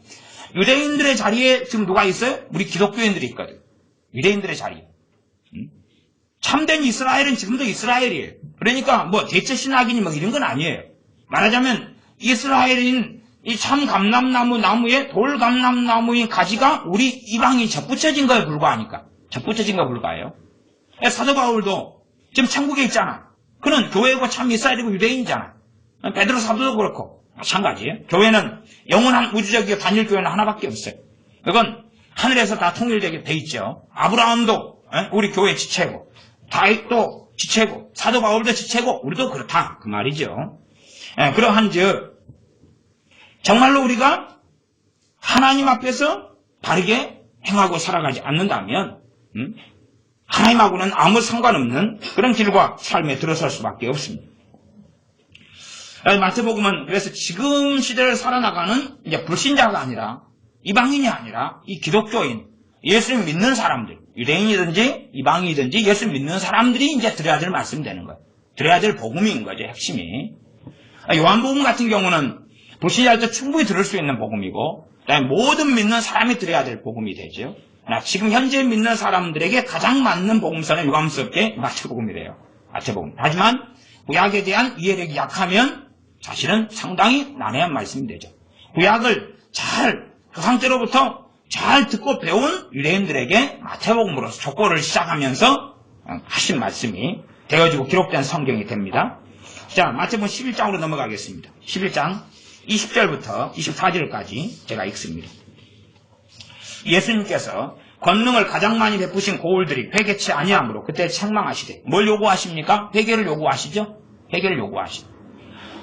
유대인들의 자리에 지금 누가 있어요? 우리 기독교인들이 있거든. 유대인들의 자리에. 참된 이스라엘은 지금도 이스라엘이에요. 그러니까 대체 신학이니 이런 건 아니에요. 말하자면 이스라엘인 이 참 감람나무 나무에 돌 감람나무인 가지가 우리 이방이 접붙여진 거에 불과하니까. 접붙여진 거에 불과해요. 사도 바울도 지금 천국에 있잖아. 그는 교회고 참 이스라엘이고 유대인이잖아. 베드로 사도도 그렇고 마찬가지예요. 교회는 영원한 우주적이고 단일 교회는 하나밖에 없어요. 그건 하늘에서 다 통일되게 돼 있죠. 아브라함도 우리 교회 지체고 다윗도 지체고 사도 바울도 지체고 우리도 그렇다 그 말이죠. 그러한즉 정말로 우리가 하나님 앞에서 바르게 행하고 살아가지 않는다면 하나님하고는 아무 상관없는 그런 길과 삶에 들어설 수밖에 없습니다. 마태복음은 그래서 지금 시대를 살아나가는 이제 불신자가 아니라 이방인이 아니라 이 기독교인, 예수를 믿는 사람들, 유대인이든지 이방인이든지 예수 믿는 사람들이 이제 들어야 될 말씀이 되는 거예요. 들어야 될 복음인 거죠, 핵심이. 요한복음 같은 경우는 불신자들도 충분히 들을 수 있는 복음이고 그다음에 모든 믿는 사람이 들어야 될 복음이 되죠. 지금 현재 믿는 사람들에게 가장 맞는 복음서는 유감스럽게 마태복음이래요. 마태복음. 하지만 구약에 대한 이해력이 약하면 사실은 상당히 난해한 말씀이 되죠. 구약을 그 상태로부터 잘 듣고 배운 유대인들에게 마태복음으로서 족보를 시작하면서 하신 말씀이 되어지고 기록된 성경이 됩니다. 자, 마태복음 11장으로 넘어가겠습니다. 11장 20절부터 24절까지 제가 읽습니다. 예수님께서 권능을 가장 많이 베푸신 고울들이 회개치 아니하므로 그때 책망하시되 뭘 요구하십니까? 회개를 요구하시죠? 회개를 요구하시죠.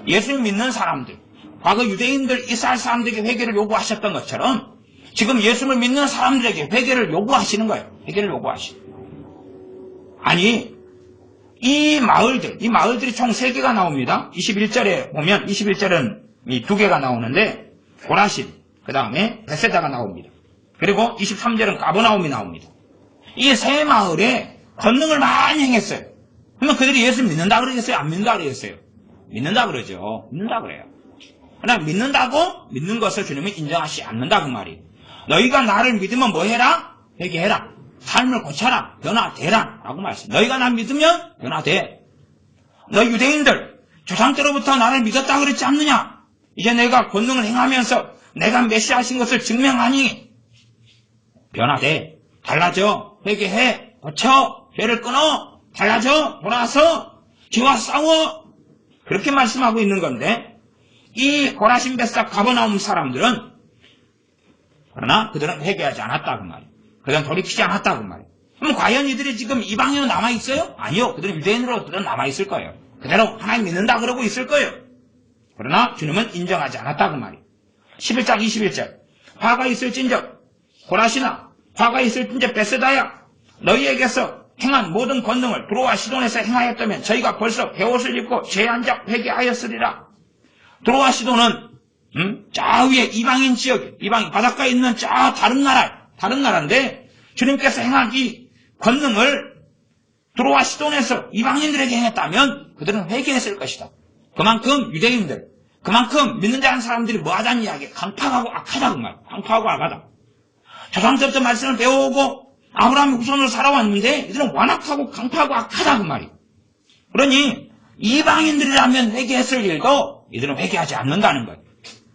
예수님 믿는 사람들, 과거 유대인들 이스라엘 사람들에게 회개를 요구하셨던 것처럼 지금 예수님을 믿는 사람들에게 회개를 요구하시는 거예요. 회개를 요구하시죠. 아니 이 마을들이 총 3개가 나옵니다. 21절에 보면 21절은 이 2개가 나오는데 고라신, 그 다음에 베세다가 나옵니다. 그리고 23절은 가버나움이 나옵니다. 이 3마을에 권능을 많이 행했어요. 그러면 그들이 예수 믿는다 그러겠어요? 안 믿는다 그러겠어요? 믿는다 그러죠. 믿는다 그래요. 그러나 믿는 것을 주님은 인정하시지 않는다 그 말이에요. 너희가 나를 믿으면 뭐 해라? 회개해라. 삶을 고쳐라. 변화되라. 라고 말씀. 너희가 나 믿으면 변화돼. 너 유대인들 조상 때로부터 나를 믿었다 그랬지 않느냐? 이제 내가 권능을 행하면서 내가 메시아신 것을 증명하니 변화돼. 달라져. 회개해. 고쳐. 죄를 끊어. 달라져. 돌아서 죄와 싸워. 그렇게 말씀하고 있는 건데 이 고라신 베사 가버나움 사람들은 그러나 그들은 회개하지 않았다 그 말이에요. 그들은 돌이키지 않았다 그 말이에요. 그럼 과연 이들이 지금 이방인으로 남아있어요? 아니요. 그들은 유대인으로 남아있을 거예요. 그대로 하나님 믿는다 그러고 있을 거예요. 그러나 주님은 인정하지 않았다고 말이에요. 11장 21절. 화가 있을진저 고라시나 화가 있을진저 베세다야 너희에게서 행한 모든 권능을 두로와 시돈에서 행하였다면 저희가 벌써 베옷을 입고 죄한적 회개하였으리라. 두로와 시돈은 저 위에 이방인 지역에 이방인 바닷가에 있는 저 다른 나라인데 주님께서 행한 이 권능을 두로와 시돈에서 이방인들에게 행했다면 그들은 회개했을 것이다. 그만큼 유대인들, 그만큼 믿는 자 한 사람들이 뭐 하자는 이야기, 강팍하고 악하다고 말, 강팍하고 악하다. 조상서부터 말씀을 배워오고 아브라함의 후손으로 살아왔는데 이들은 완악하고 강팍하고 악하다 그 말이에요. 그러니 이방인들이라면 회개했을 일도 이들은 회개하지 않는다는 거예요.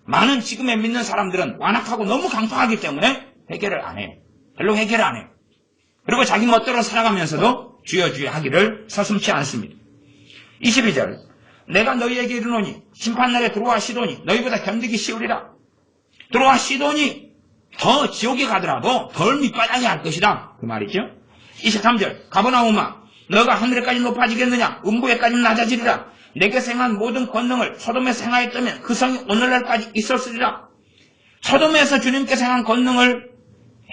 많은 지금의 믿는 사람들은 완악하고 너무 강팍하기 때문에 회개를 안 해요. 별로 회개를 안 해요. 그리고 자기 멋대로 살아가면서도 주여 주여 하기를 서슴지 않습니다. 22절. 내가 너희에게 이르노니 심판날에 두로와 시돈이 너희보다 견디기 쉬우리라. 두로와 시돈이 더 지옥에 가더라도 덜 밑바닥에 할 것이다. 그 말이죠. 23절. 가버나움아 너가 하늘에까지 높아지겠느냐 음부에까지 낮아지리라. 내게서 행한 모든 권능을 소돔에서 행하였다면 그 성이 오늘날까지 있었으리라. 소돔에서 주님께서 행한 권능을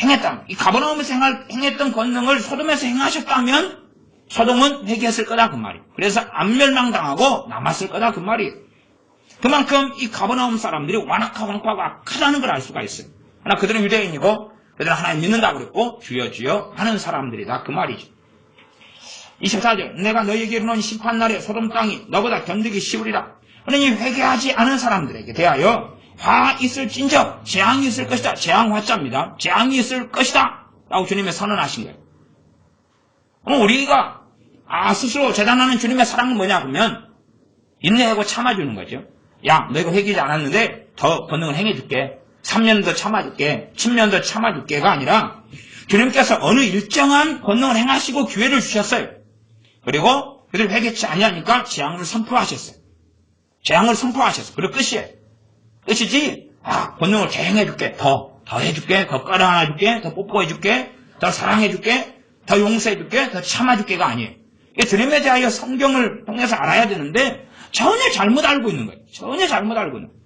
행했다. 이 가버나움에서 행했던 권능을 소돔에서 행하셨다면 소돔은 회개했을 거다 그 말이에요. 그래서 안 멸망당하고 남았을 거다 그 말이에요. 그만큼 이 가버나움 사람들이 완악하고 악하다는 걸 알 수가 있어요. 그러나 그들은 유대인이고 그들은 하나님 믿는다고 그랬고 주여 주여 하는 사람들이다 그 말이죠. 24절. 내가 너희에게 이르노니 심판날에 소돔 땅이 너보다 견디기 쉬우리라. 그러니 회개하지 않은 사람들에게 대하여 화 있을진저 재앙이 있을 것이다. 재앙 화자입니다. 재앙이 있을 것이다 라고 주님이 선언하신 거예요. 그럼 우리가 스스로 재단하는 주님의 사랑은 뭐냐 그러면 인내하고 참아주는 거죠. 야 너 이거 회개하지 않았는데 더 권능을 행해줄게. 3년 더 참아줄게. 10년 더 참아줄게가 아니라 주님께서 어느 일정한 권능을 행하시고 기회를 주셨어요. 그리고 그들 회개치 아니하니까 재앙을 선포하셨어요. 재앙을 선포하셨어요. 그리고 끝이에요. 끝이지 권능을 더 행해줄게. 더 해줄게. 더 깔아안아줄게. 더 뽀뽀해줄게. 더 사랑해줄게. 더 용서해줄게. 더 참아줄게가 아니에요. 이게 주님에 대하여 성경을 통해서 알아야 되는데 전혀 잘못 알고 있는 거예요. 전혀 잘못 알고 있는 거예요.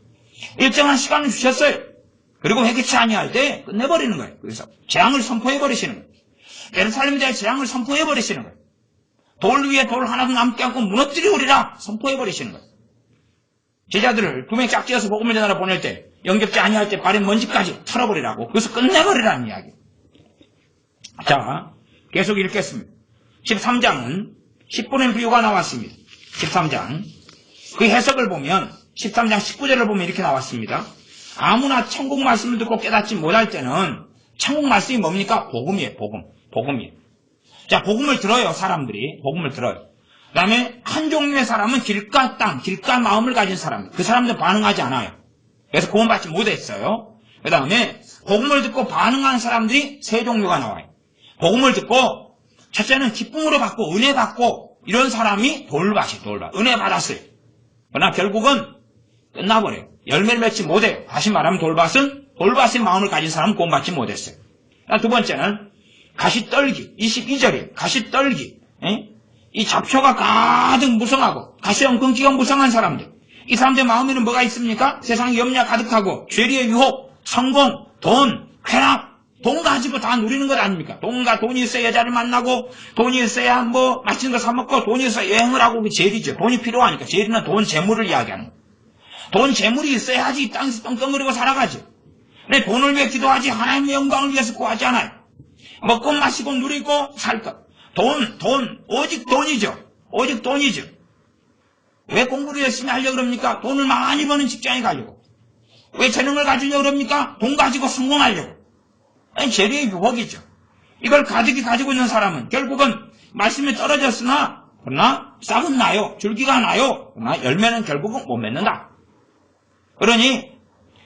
일정한 시간을 주셨어요. 그리고 회개치 아니할 때 끝내버리는 거예요. 그래서 재앙을 선포해버리시는 거예요. 예루살렘에 대해 재앙을 선포해버리시는 거예요. 돌 위에 돌 하나도 남게 않고 무너뜨리오리라 선포해버리시는 거예요. 제자들을 2명 짝지어서 복음을 전하러 보낼 때 영접지 아니할 때 발에 먼지까지 털어버리라고 그래서 끝내버리라는 이야기. 자 계속 읽겠습니다. 13장은 10분의 비유가 나왔습니다. 13장 그 해석을 보면 13장 19절을 보면 이렇게 나왔습니다. 아무나 천국 말씀을 듣고 깨닫지 못할 때는 천국 말씀이 뭡니까? 복음이에요. 복음이에요. 자 복음을 들어요. 사람들이 복음을 들어요. 그 다음에 한 종류의 사람은 길가 땅, 길가 마음을 가진 사람. 그 사람들 반응하지 않아요. 그래서 구원받지 못했어요. 그 다음에 복음을 듣고 반응하는 사람들이 세 종류가 나와요. 복음을 듣고 첫째는 기쁨으로 받고 은혜 받고 이런 사람이 돌밭이에요. 은혜 받았어요. 그러나 결국은 끝나버려요. 열매를 맺지 못해요. 다시 말하면 돌밭의 마음을 가진 사람은 구원받지 못했어요. 두 번째는 가시떨기, 22절이에요. 가시떨기. 이 잡초가 가득 무성하고 가시엉겅기가 무성한 사람들. 이 사람들의 마음에는 뭐가 있습니까? 세상에 염려 가득하고 죄리의 유혹, 성공, 돈, 쾌락, 돈 가지고 다 누리는 것 아닙니까? 돈이 있어야 여자를 만나고 돈이 있어야 맛있는 거 사 먹고 돈이 있어야 여행을 하고 그게 재리죠. 돈이 필요하니까. 재리는 돈, 재물을 이야기하는 거예요. 돈, 재물이 있어야지 이 땅에서 떵떵거리고 살아가지. 근데 돈을 위해 기도하지 하나님의 영광을 위해서 구하지 않아요. 먹고 마시고 누리고 살 것. 돈, 오직 돈이죠. 오직 돈이죠. 왜 공부를 열심히 하려고 그럽니까? 돈을 많이 버는 직장에 가려고. 왜 재능을 가지려고 그럽니까? 돈 가지고 성공하려고. 아니, 재리의 유혹이죠. 이걸 가득히 가지고 있는 사람은 결국은 말씀에 떨어졌으나 그러나 싹은 나요. 줄기가 나요. 그러나 열매는 결국은 못 맺는다. 그러니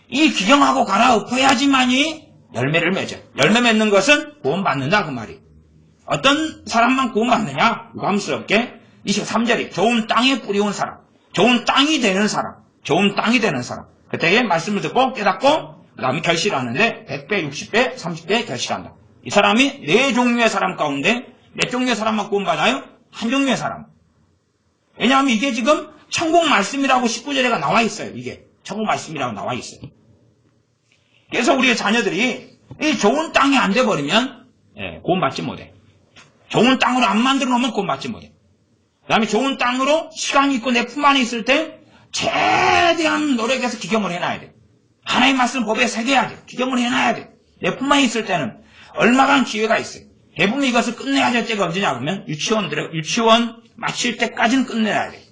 이 기경하고 갈아엎어야지만이 열매를 맺어. 열매 맺는 것은 구원받는다 그 말이에요. 어떤 사람만 구원받느냐? 유감스럽게 23절이 좋은 땅에 뿌리온 사람, 좋은 땅이 되는 사람, 좋은 땅이 되는 사람. 그때에 말씀을 듣고 깨닫고 그 다음에 결실하는데 100배, 60배, 30배 결실한다. 이 사람이 네 종류의 사람 가운데 몇 종류의 사람만 구원받아요? 한 종류의 사람. 왜냐하면 이게 지금 천국 말씀이라고 19절에가 나와 있어요. 이게 천국 말씀이라고 나와 있어요. 그래서 우리의 자녀들이 이 좋은 땅이 안 돼버리면 구원받지 못해. 좋은 땅으로 안 만들어 놓으면 구원받지 못해. 그 다음에 좋은 땅으로 시간이 있고 내 품 안에 있을 때 최대한 노력해서 기경을 해놔야 돼. 하나님 말씀 법에 새겨야 돼. 기경을 해놔야 돼. 내 품 안에 있을 때는 얼마간 기회가 있어요. 대부분 이것을 끝내야 될 때가 언제냐 그러면 유치원 마칠 때까지는 끝내야 돼.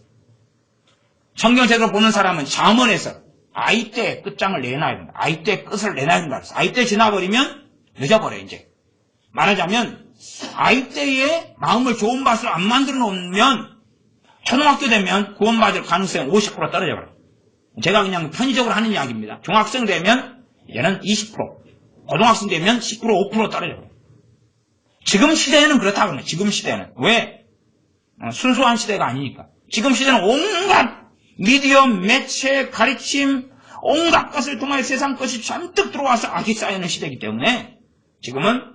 성경 제대로 보는 사람은 잠언에서 아이 때 끝장을 내놔야 된다. 아이 때 끝을 내놔야 된다. 아이 때 지나버리면 늦어버려 이제. 말하자면 아이 때에 마음을 좋은 밭을 안 만들어 놓으면 초등학교 되면 구원받을 가능성이 50% 떨어져버려. 제가 그냥 편의적으로 하는 이야기입니다. 중학생 되면 이제는 20%, 고등학생 되면 10%, 5% 떨어져버려. 지금 시대에는 그렇다고 합니다. 지금 시대에는. 왜? 순수한 시대가 아니니까. 지금 시대는 온갖 미디어, 매체, 가르침, 온갖 것을 통하여 세상 것이 잔뜩 들어와서 악이 쌓이는 시대이기 때문에 지금은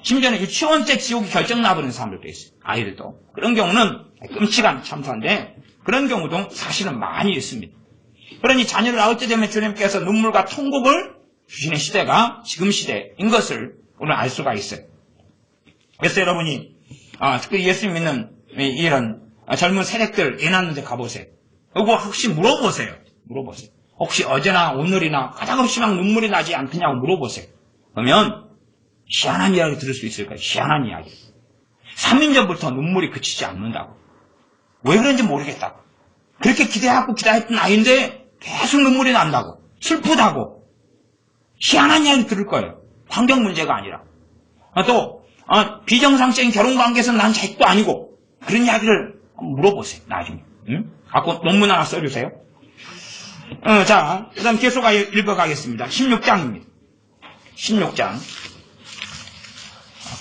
심지어는 유치원 때 지옥이 결정 나버리는 사람들도 있어요. 아이들도. 그런 경우는 끔찍한 참사인데 그런 경우도 사실은 많이 있습니다. 그러니 자녀를 낳을 때 되면 주님께서 눈물과 통곡을 주시는 시대가 지금 시대인 것을 오늘 알 수가 있어요. 그래서 여러분이 특히 예수 믿는 이런 젊은 세력들 애 낳는 데 가보세요. 그리고 혹시 물어보세요. 혹시 어제나 오늘이나 가닥없이 막 눈물이 나지 않느냐고 물어보세요. 그러면 희한한 이야기 들을 수 있을 거예요. 희한한 이야기. 3일 전부터 눈물이 그치지 않는다고. 왜 그런지 모르겠다고. 그렇게 기대했던 아이인데 계속 눈물이 난다고. 슬프다고. 희한한 이야기 들을 거예요. 환경 문제가 아니라. 또 비정상적인 결혼관계에서 난 자식도 아니고 그런 이야기를 물어보세요. 나중에. 갖고 논문 하나 써주세요. 자, 그 다음 계속 읽어가겠습니다. 16장입니다. 16장.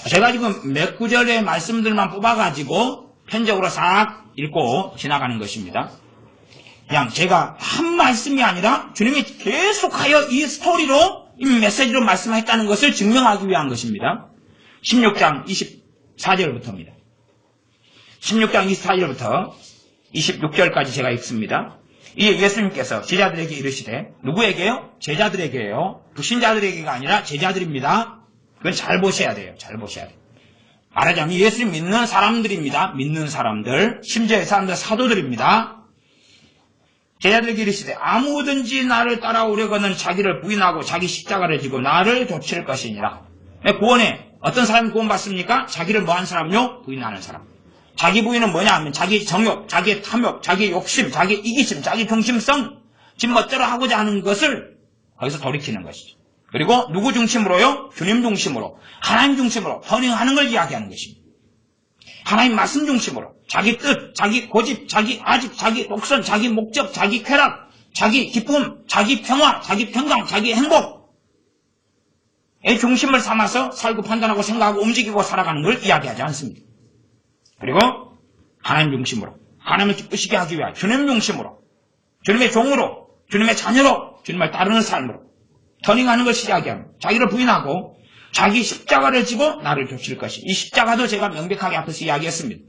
제가 지금 몇 구절의 말씀들만 뽑아가지고 편적으로 싹 읽고 지나가는 것입니다. 그냥 제가 한 말씀이 아니라 주님이 계속하여 이 스토리로, 이 메시지로 말씀했다는 것을 증명하기 위한 것입니다. 16장 24절부터입니다. 16장 24절부터 26절까지 제가 읽습니다. 이에 예수님께서 제자들에게 이르시되, 누구에게요? 제자들에게요. 불신자들에게가 아니라 제자들입니다. 그건 잘 보셔야 돼요. 잘 보셔야 돼요. 말하자면 예수님 믿는 사람들입니다. 믿는 사람들. 심지어 이 사람들 사도들입니다. 제자들에게 이르시되, 아무든지 나를 따라오려거는 자기를 부인하고 자기 십자가를 지고 나를 좇을 것이니라. 구원에 어떤 사람이 구원받습니까? 자기를 뭐한 사람요? 부인하는 사람. 자기 부인은 뭐냐 하면 자기 정욕, 자기 탐욕, 자기 욕심, 자기 이기심, 자기 중심성, 지 멋대로 하고자 하는 것을 거기서 돌이키는 것이죠. 그리고 누구 중심으로요? 주님 중심으로, 하나님 중심으로 터닝하는 걸 이야기하는 것입니다. 하나님 말씀 중심으로 자기 뜻, 자기 고집, 자기 아집, 자기 독선, 자기 목적, 자기 쾌락, 자기 기쁨, 자기 평화, 자기 평강, 자기 행복 의 중심을 삼아서 살고 판단하고 생각하고 움직이고 살아가는 걸 이야기하지 않습니다. 그리고 하나님 중심으로, 하나님을 기쁘시게 하기 위한 주님 중심으로, 주님의 종으로, 주님의 자녀로, 주님을 따르는 삶으로 터닝하는 것을 이야기합니다. 자기를 부인하고 자기 십자가를 지고 나를 좇을 것이. 이 십자가도 제가 명백하게 앞에서 이야기했습니다.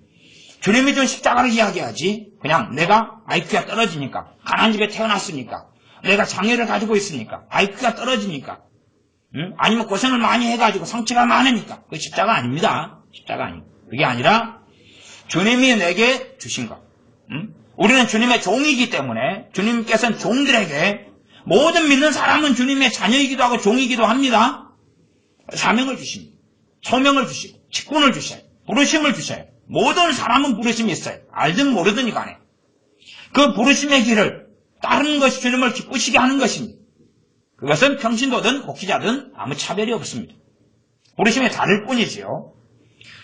주님이 준 십자가를 이야기하지 그냥 내가 IQ가 떨어지니까, 가난한 집에 태어났으니까, 내가 장애를 가지고 있으니까, IQ가 떨어지니까, 아니면 고생을 많이 해가지고 상처가 많으니까, 그 십자가 아닙니다. 십자가 아닙니다. 그게 아니라 주님이 내게 주신 것. 우리는 주님의 종이기 때문에 주님께서는 종들에게, 모든 믿는 사람은 주님의 자녀이기도 하고 종이기도 합니다. 사명을 주십니다. 소명을 주시고 직분을 주셔요. 부르심을 주셔요. 모든 사람은 부르심이 있어요. 알든 모르든 간에. 그 부르심의 길을 따르는 것이 주님을 기쁘시게 하는 것입니다. 그것은 평신도든 목회자든 아무 차별이 없습니다. 부르심이 다를 뿐이지요.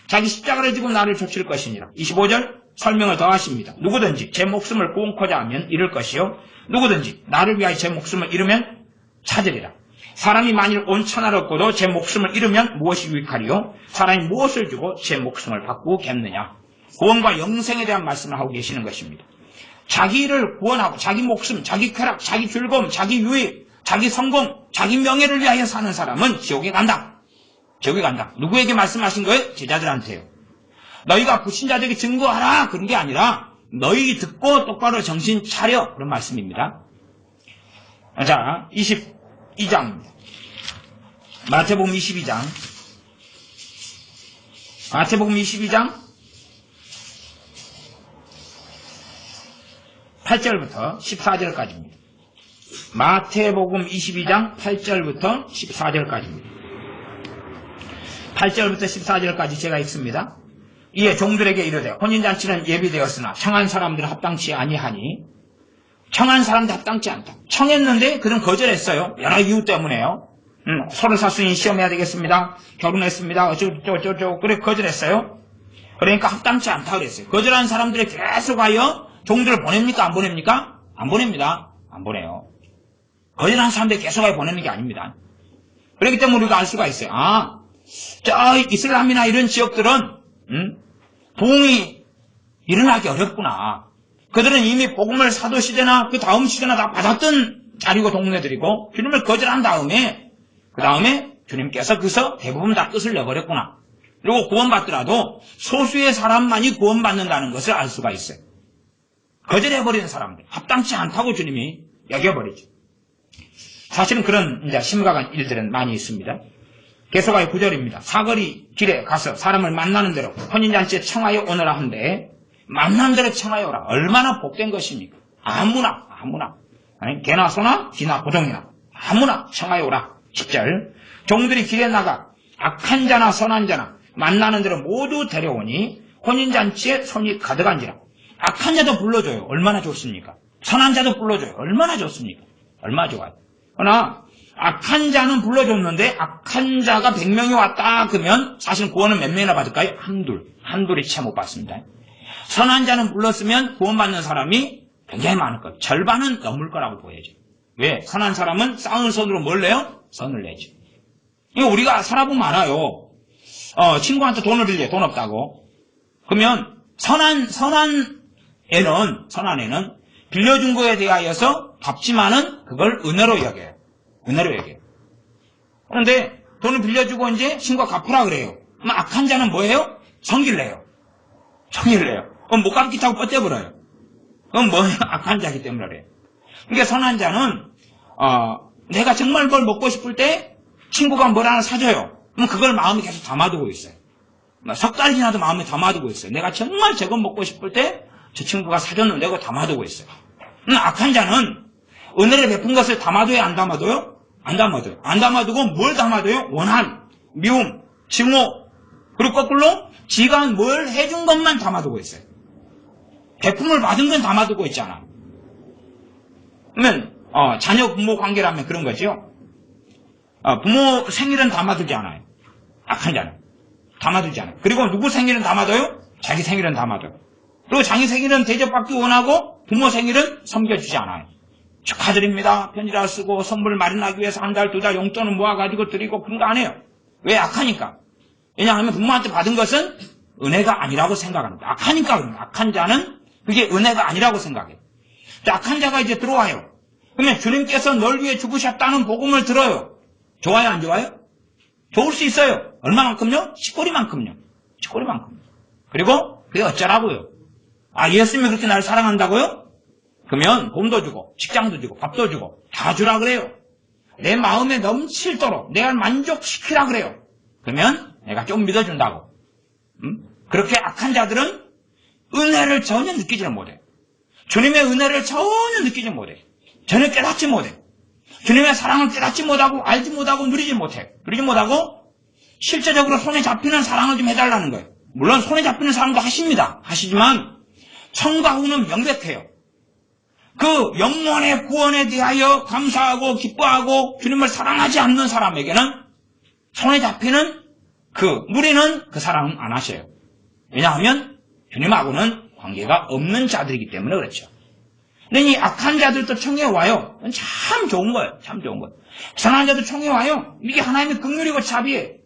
자기 십자가를 지고 나를 좇을 것이니라. 25절 설명을 더 하십니다. 누구든지 제 목숨을 구원코자 하면 잃을 것이요, 누구든지 나를 위하여 제 목숨을 잃으면 찾으리라. 사람이 만일 온 천하를 얻고도 제 목숨을 잃으면 무엇이 유익하리요? 사람이 무엇을 주고 제 목숨을 바꾸겠느냐? 구원과 영생에 대한 말씀을 하고 계시는 것입니다. 자기를 구원하고 자기 목숨, 자기 쾌락, 자기 즐거움, 자기 유익, 자기 성공, 자기 명예를 위하여 사는 사람은 지옥에 간다. 저기 간다. 누구에게 말씀하신 거예요? 제자들한테요. 너희가 불신자들에게 증거하라. 그런 게 아니라 너희 듣고 똑바로 정신 차려. 그런 말씀입니다. 자, 22장입니다. 마태복음 22장. 마태복음 22장 8절부터 14절까지입니다. 마태복음 22장 8절부터 14절까지입니다. 8절부터 14절까지 제가 읽습니다. 이에 종들에게 이르되 혼인잔치는 예비되었으나 청한 사람들은 합당치 아니하니 청한 사람들 합당치 않다. 청했는데 그는 거절했어요. 여러 이유 때문에요. 서로 사수인 시험해야 되겠습니다. 결혼했습니다. 어쩌고 그래 거절했어요. 그러니까 합당치 않다 그랬어요. 거절한 사람들이 계속하여 종들을 보냅니까? 안 보냅니까? 안 보냅니다. 안 보내요. 거절한 사람들이 계속하여 보내는 게 아닙니다. 그렇기 때문에 우리가 알 수가 있어요. 저 이슬람이나 이런 지역들은 부흥이 일어나기 어렵구나. 그들은 이미 복음을 사도 시대나 그 다음 시대나 다 받았던 자리고 동네들이고 주님을 거절한 다음에 그 다음에 주님께서 그래서 대부분 다 끝을 내버렸구나. 그리고 구원받더라도 소수의 사람만이 구원받는다는 것을 알 수가 있어요. 거절해버리는 사람들, 합당치 않다고 주님이 여겨버리죠. 사실은 그런 이제 심각한 일들은 많이 있습니다. 계속하여 9절입니다. 사거리 길에 가서 사람을 만나는 대로 혼인잔치에 청하여 오너라 한데 만나는 대로 청하여 오라. 얼마나 복된 것입니까? 아무나 아니 개나 소나 기나 고동이나 아무나 청하여 오라. 10절 종들이 길에 나가 악한 자나 선한 자나 만나는 대로 모두 데려오니 혼인잔치에 손이 가득한지라. 악한 자도 불러줘요. 얼마나 좋습니까? 선한 자도 불러줘요. 얼마나 좋습니까? 얼마나 좋아요. 그러나 악한 자는 불러줬는데 악한 자가 100명이 왔다 그러면 사실 구원은 몇 명이나 받을까요? 한둘이 채 못 받습니다. 선한 자는 불렀으면 구원받는 사람이 굉장히 많을 거예요. 절반은 넘을 거라고 보여야죠. 왜? 선한 사람은 쌓은 손으로 뭘 내요? 선을 내죠. 이거 우리가 살아보면 알아요. 친구한테 돈을 빌려 돈 없다고. 그러면 선한 애는 빌려준 거에 대하여서 갚지만은 그걸 은혜로 여겨요. 그런데 돈을 빌려주고 이제 친구가 갚으라 그래요. 그럼 악한 자는 뭐예요? 성기를 내요. 그럼 못 갚겠다고 뻗대버려요. 그건 뭐예요? 악한 자이기 때문에 그래요. 그러니까 선한 자는 내가 정말 뭘 먹고 싶을 때 친구가 뭘 하나 사줘요. 그럼 그걸 마음에 계속 담아두고 있어요. 석 달 지나도 마음에 담아두고 있어요. 내가 정말 저거 먹고 싶을 때 저 친구가 사줬는데 그거 담아두고 있어요. 악한 자는 은혜를 베푼 것을 담아둬야 안 담아둬요? 안 담아둬요. 안 담아두고 뭘 담아둬요? 원한, 미움, 증오, 그리고 거꾸로 지가 뭘 해준 것만 담아두고 있어요. 베품을 받은 건 담아두고 있잖아. 그러면 자녀 부모 관계라면 그런 거죠. 부모 생일은 담아두지 않아요. 악한 자는 담아두지 않아요. 그리고 누구 생일은 담아둬요? 자기 생일은 담아둬요. 그리고 자기 생일은 대접받기 원하고 부모 생일은 섬겨주지 않아요. 축하드립니다. 편지를 쓰고 선물 마련하기 위해서 한 달, 두 달 용돈을 모아가지고 드리고 그런 거 안 해요. 왜? 악하니까. 왜냐하면 부모한테 받은 것은 은혜가 아니라고 생각합니다. 악하니까 그럽니다. 악한 자는 그게 은혜가 아니라고 생각해요. 악한 자가 이제 들어와요. 그러면 주님께서 널 위해 죽으셨다는 복음을 들어요. 좋아요, 안 좋아요? 좋을 수 있어요. 얼마만큼요? 치꼬리만큼요. 그리고 그게 어쩌라고요? 예수님이 그렇게 나를 사랑한다고요? 그러면 돈도 주고 직장도 주고 밥도 주고 다 주라 그래요. 내 마음에 넘칠도록 내가 만족시키라 그래요. 그러면 내가 좀 믿어준다고. 그렇게 악한 자들은 은혜를 전혀 느끼지 못해요. 주님의 은혜를 전혀 느끼지 못해요. 전혀 깨닫지 못해요. 주님의 사랑을 깨닫지 못하고 알지 못하고 누리지 못해요. 누리지 못하고 실제적으로 손에 잡히는 사랑을 좀 해달라는 거예요. 물론 손에 잡히는 사랑도 하시지만 청과 후는 명백해요. 그 영혼의 구원에 대하여 감사하고 기뻐하고 주님을 사랑하지 않는 사람에게는 손에 잡히는 누리는 그 사랑은 안 하셔요. 왜냐하면 주님하고는 관계가 없는 자들이기 때문에 그렇죠. 근데 이 악한 자들도 청해와요. 참 좋은 거예요. 선한 자도 청해와요. 이게 하나님의 긍휼이고 자비예요.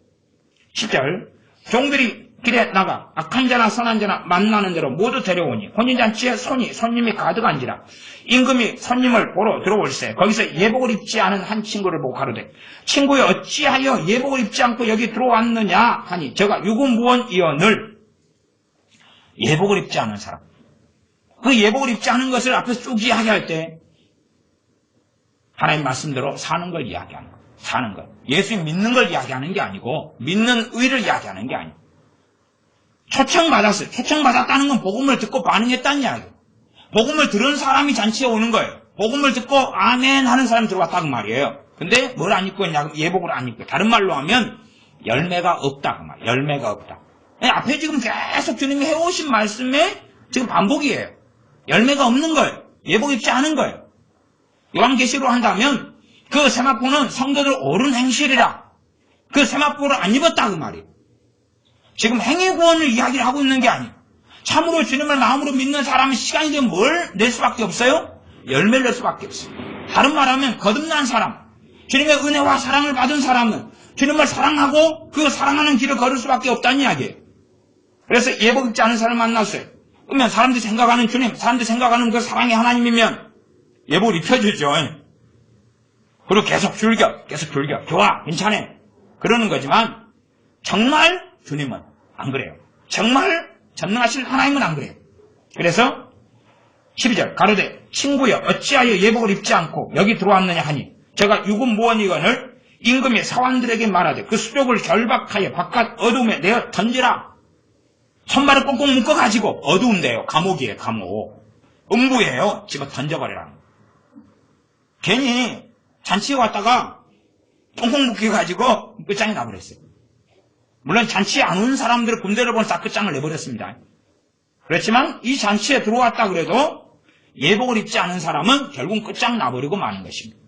10절 종들이 길에 나가 악한 자나 선한 자나 만나는 대로 모두 데려오니 혼인잔치에 손님이 가득한지라. 임금이 손님을 보러 들어올세. 거기서 예복을 입지 않은 한 친구를 보고 가로되 친구여 어찌하여 예복을 입지 않고 여기 들어왔느냐 하니 저가 유구무원이언을 예복을 입지 않은 사람. 그 예복을 입지 않은 것을 앞에서 쭉 이야기할 때 하나님 말씀대로 사는 걸 이야기하는 거예요. 사는 것. 예수님 믿는 걸 이야기하는 게 아니고 믿는 의를 이야기하는 게 아니에요. 초청받았어요. 초청받았다는 건 복음을 듣고 반응했다는 이야기예요. 복음을 들은 사람이 잔치에 오는 거예요. 복음을 듣고 아멘 하는 사람이 들어왔다 그 말이에요. 근데 뭘 안 입고 있냐? 예복을 안 입고. 다른 말로 하면 열매가 없다 그 말. 열매가 없다. 앞에 지금 계속 주님이 해오신 말씀에 지금 반복이에요. 열매가 없는 거예요. 예복 입지 않은 거예요. 요한계시로 한다면 그 세마포는 성도들 옳은 행실이라. 그 세마포를 안 입었다 그 말이에요. 지금 행위구원을 이야기를 하고 있는 게 아니에요. 참으로 주님을 마음으로 믿는 사람은 시간이 되면 뭘 낼 수밖에 없어요? 열매를 낼 수밖에 없어요. 다른 말하면 거듭난 사람, 주님의 은혜와 사랑을 받은 사람은 주님을 사랑하고 그 사랑하는 길을 걸을 수밖에 없다는 이야기예요. 그래서 예복 입지 않은 사람을 만났어요. 그러면 사람들이 생각하는 주님, 사람들이 생각하는 그 사랑의 하나님이면 예복을 입혀주죠. 그리고 계속 즐겨. 좋아, 괜찮아. 그러는 거지만 정말 주님은 안 그래요. 정말 전능하신 하나님은 안 그래요. 그래서 12절 가로되 친구여 어찌하여 예복을 입지 않고 여기 들어왔느냐 하니 제가 유구무원이거늘 임금이 사환들에게 말하되 그 수족을 결박하여 바깥 어둠에 내어 던지라. 손발을 꽁꽁 묶어가지고 어두운데요. 감옥이에요. 감옥. 음부예요. 집어 던져버리라. 괜히 잔치에 왔다가 꽁꽁 묶여가지고 끝장이 나버렸어요. 물론 잔치에 안 온 사람들을 군대를 보내서 다 끝장을 내버렸습니다. 그렇지만 이 잔치에 들어왔다 그래도 예복을 입지 않은 사람은 결국 끝장 나버리고 마는 것입니다.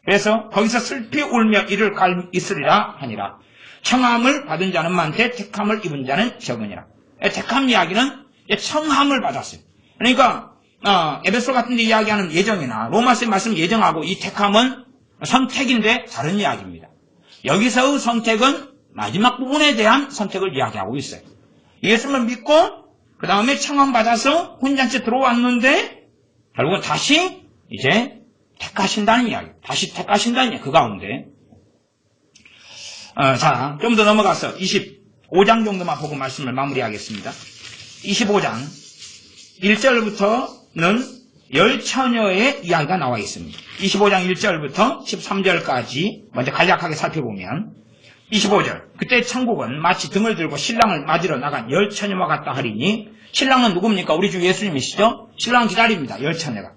그래서 거기서 슬피 울며 이를 갈 있으리라 하니라. 청함을 받은 자는 많되 택함을 입은 자는 적으니라. 택함 이야기는 청함을 받았어요. 그러니까 에베소 같은 데 이야기하는 예정이나 로마서의 말씀 예정하고 이 택함은 선택인데 다른 이야기입니다. 여기서의 선택은 마지막 부분에 대한 선택을 이야기하고 있어요. 예수를 믿고 그 다음에 청함받아서 혼인잔치에 들어왔는데 결국은 다시 이제 택하신다는 이야기. 다시 택하신다는 이야기. 그 가운데 자, 좀 더 넘어가서 25장 정도만 보고 말씀을 마무리하겠습니다. 25장 1절부터는 열처녀의 이야기가 나와 있습니다. 25장 1절부터 13절까지 먼저 간략하게 살펴보면 25절 그때 천국은 마치 등을 들고 신랑을 맞으러 나간 열처녀와 같다 하리니 신랑은 누굽니까? 우리 주 예수님이시죠? 신랑 기다립니다. 열처녀가.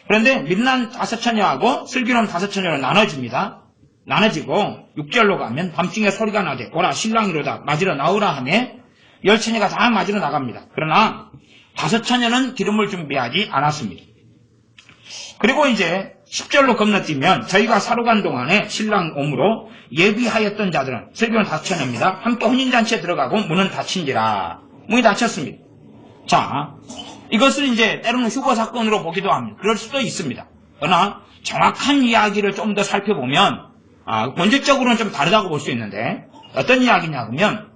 그런데 민난 5처녀하고 슬기로운 5처녀로 나눠집니다. 나눠지고 6절로 가면 밤중에 소리가 나되 오라 신랑이로다 맞으러 나오라 하며 열처녀가 다 맞으러 나갑니다. 그러나 5처녀는 기름을 준비하지 않았습니다. 그리고 이제 10절로 건너뛰면 저희가 사러 간 동안에 신랑 오므로 예비하였던 자들은 슬기로운 5처녀입니다. 함께 혼인잔치에 들어가고 문은 닫힌지라. 문이 닫혔습니다. 자, 이것을 이제 때로는 휴거 사건으로 보기도 합니다. 그럴 수도 있습니다. 그러나 정확한 이야기를 좀 더 살펴보면 본질적으로는 좀 다르다고 볼 수 있는데 어떤 이야기냐 그러면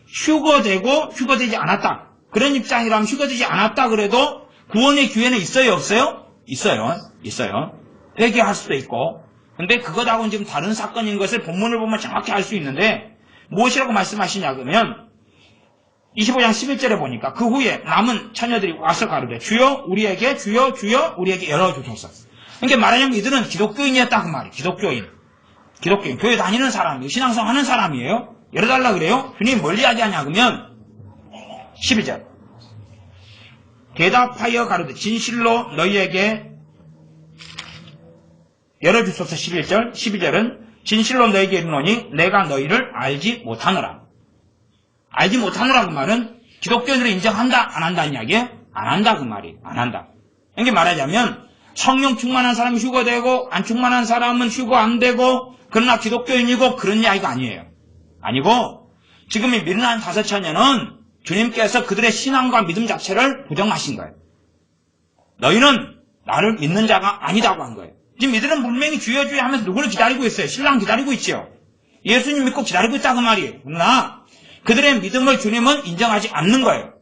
휴거되고 휴거되지 않았다. 그런 입장이라면 휴거되지 않았다 그래도 구원의 기회는 있어요 없어요? 있어요. 회개할 수도 있고 근데 그것하고는 지금 다른 사건인 것을 본문을 보면 정확히 알 수 있는데 무엇이라고 말씀하시냐 그러면 25장 11절에 보니까 그 후에 남은 처녀들이 와서 가로되 주여 우리에게 주여 우리에게 열어주소서. 그러니까 말하자면 이들은 기독교인이었다 그 말이에요. 기독교인 교회 다니는 사람이에요. 신앙생활 하는 사람이에요. 열어달라 그래요. 주님 뭘 이야기하냐 그러면 12절 대답하여 가로되 진실로 너희에게 열어주소서. 11절 12절은 진실로 너희에게 이르노니 내가 너희를 알지 못하노라. 알지 못하노라 그 말은 기독교인으로 인정한다 안 한다는 이야기예요? 안 한다 그 말이에요. 안 한다. 이렇게 말하자면 성령 충만한 사람이 휴거되고 안 충만한 사람은 휴거 안 되고 그러나 기독교인이고 그런 이야기가 아니에요. 아니고 지금 이 미르난 5처녀는 주님께서 그들의 신앙과 믿음 자체를 부정하신 거예요. 너희는 나를 믿는 자가 아니다고 한 거예요. 지금 이들은 분명히 주여 주여 하면서 누구를 기다리고 있어요? 신랑 기다리고 있죠. 예수님 믿고 기다리고 있다 그 말이에요. 그러나 그들의 믿음을 주님은 인정하지 않는 거예요.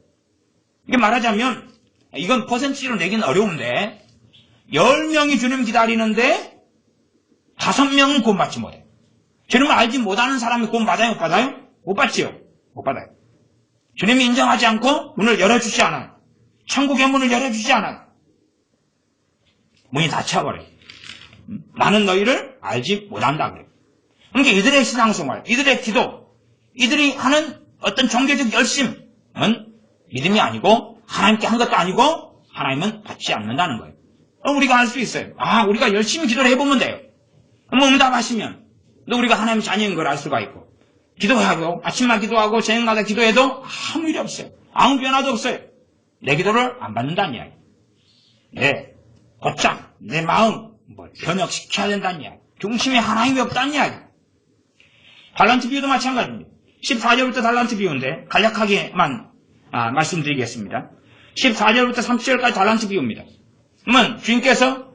이게 말하자면 이건 퍼센티지로 내기는 어려운데 10명이 주님 기다리는데 5명은 구원받지 못해요. 주님을 알지 못하는 사람이 구원받아요? 못 받아요? 못 받지요. 못 받아요. 주님이 인정하지 않고 문을 열어주지 않아요. 천국의 문을 열어주지 않아요. 문이 닫혀버려요. 나는 너희를 알지 못한다 그래요. 그러니까 이들의 신앙생활, 이들의 기도, 이들이 하는 어떤 종교적 열심은 믿음이 아니고 하나님께 한 것도 아니고 하나님은 받지 않는다는 거예요. 우리가 알 수 있어요. 우리가 열심히 기도를 해보면 돼요. 응답하시면 또 우리가 하나님 자녀인 걸 알 수가 있고 기도하고 아침마다 기도하고 저녁마다 기도해도 아무 일이 없어요. 아무 변화도 없어요. 내 기도를 안 받는다는 이야기. 곧장 내 마음 변혁시켜야 된다는 이야기. 중심에 하나님이 없다는 이야기. 달란트 비유도 마찬가지입니다. 14절부터 달란트 비유인데 간략하게만 말씀드리겠습니다. 14절부터 30절까지 달란트 비유입니다. 그러면 주인께서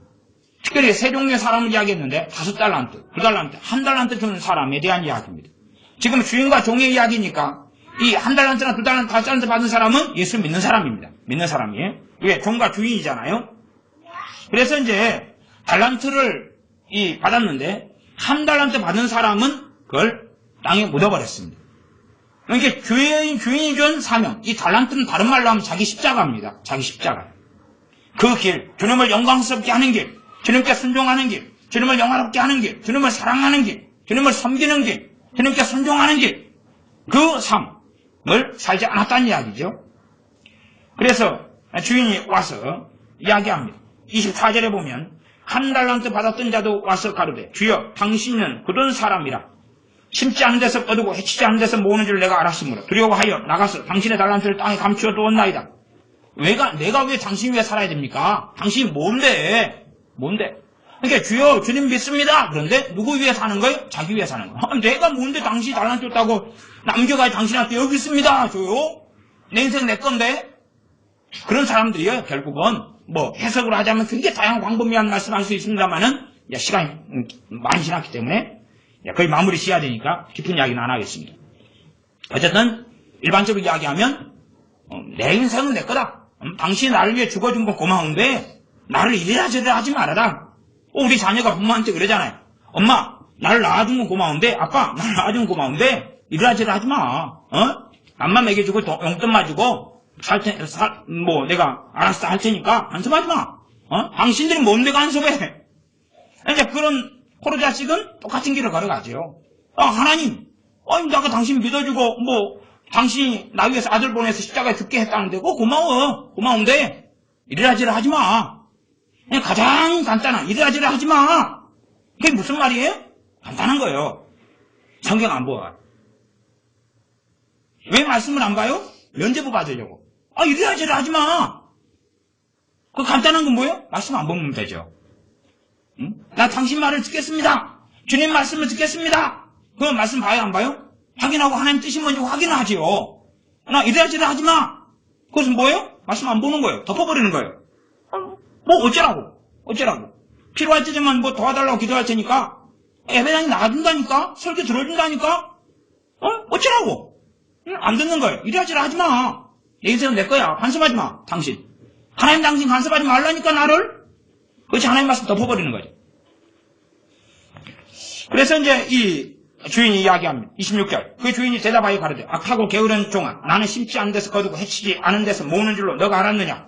특별히 세 종류의 사람을 이야기했는데 5달란트, 2달란트, 1달란트 주는 사람에 대한 이야기입니다. 지금 주인과 종의 이야기니까 이 1달란트나 2달란트, 5달란트 받은 사람은 예수 믿는 사람입니다. 믿는 사람이에요. 왜? 종과 주인이잖아요. 그래서 이제 달란트를 받았는데 1달란트 받은 사람은 그걸 땅에 묻어버렸습니다. 그러니까 주인이 준 사명, 이 달란트는 다른 말로 하면 자기 십자가입니다. 자기 십자가. 그 길, 주님을 영광스럽게 하는 길, 주님께 순종하는 길, 주님을 영화롭게 하는 길, 주님을 사랑하는 길, 주님을 섬기는 길, 주님께 순종하는 길, 그 삶을 살지 않았다는 이야기죠. 그래서 주인이 와서 이야기합니다. 24절에 보면 1달란트 받았던 자도 와서 가로되 주여 당신은 굳은 사람이라 심지 않은 데서 거두고 해치지 않은 데서 모으는 줄 내가 알았으므로 두려워하여 나가서 당신의 달란트를 땅에 감추어 두었나이다. 내가 왜 당신 위에 살아야 됩니까? 당신이 뭔데? 그러니까 주여 주님 믿습니다. 그런데 누구 위해 사는 거예요? 자기 위해 사는 거예요. 내가 뭔데 당신이 달란트 줬다고 남겨가지고 당신한테 여기 있습니다. 줘요? 내 인생 내 건데? 그런 사람들이요. 결국은 해석을 하자면 굉장히 다양한 광범위한 말씀할 수 있습니다만은 시간이 많이 지났기 때문에 거의 마무리 지어야 되니까 깊은 이야기는 안 하겠습니다. 어쨌든 일반적으로 이야기하면 내 인생은 내 거다. 당신이 나를 위해 죽어준 건 고마운데 나를 이래라 저래라 하지 말아라. 우리 자녀가 부모한테 그러잖아요. 엄마 나를 낳아준 건 고마운데 아빠 나를 낳아준 건 고마운데 이래라 저래라 하지 마. 밥만 먹여주고 용돈만 주고 내가 알아서 할 테니까 간섭하지 마. 당신들이 뭔데 간섭해. 이제 그런 포로 자식은 똑같은 길을 걸어가죠. 하나님, 내가 당신 믿어주고, 당신이 나 위해서 아들 보내서 십자가에 죽게 했다는데, 고마운데, 이래라 저래라 하지 마. 그냥 가장 간단한, 이래라 저래라 하지 마. 그게 무슨 말이에요? 간단한 거예요. 성경 안 보아. 왜 말씀을 안 봐요? 면제부 받으려고. 이래라 저래라 하지 마. 그 간단한 건 뭐예요? 말씀 안 보면 되죠. 나 당신 말을 듣겠습니다. 주님 말씀을 듣겠습니다. 그럼 말씀 봐요, 안 봐요? 확인하고 하나님 뜻이 뭔지 확인하지요. 나 이래라 저래라 하지 마. 그것은 뭐예요? 말씀 안 보는 거예요. 덮어버리는 거예요. 어쩌라고. 필요할 때만 도와달라고 기도할 테니까. 예배당에 나가준다니까. 설교 들어준다니까. 어쩌라고. 안 듣는 거예요. 이래라 저래라 하지 마. 내 인생은 내 거야. 간섭하지 마. 당신. 하나님 당신 간섭하지 말라니까 나를. 그렇지 하나님 말씀 덮어버리는 거죠. 그래서 이제 이 주인이 이야기합니다. 26절. 그 주인이 대답하여 가로되 악하고 게으른 종아 나는 심지 않은 데서 거두고 해치지 않은 데서 모으는 줄로 너가 알았느냐.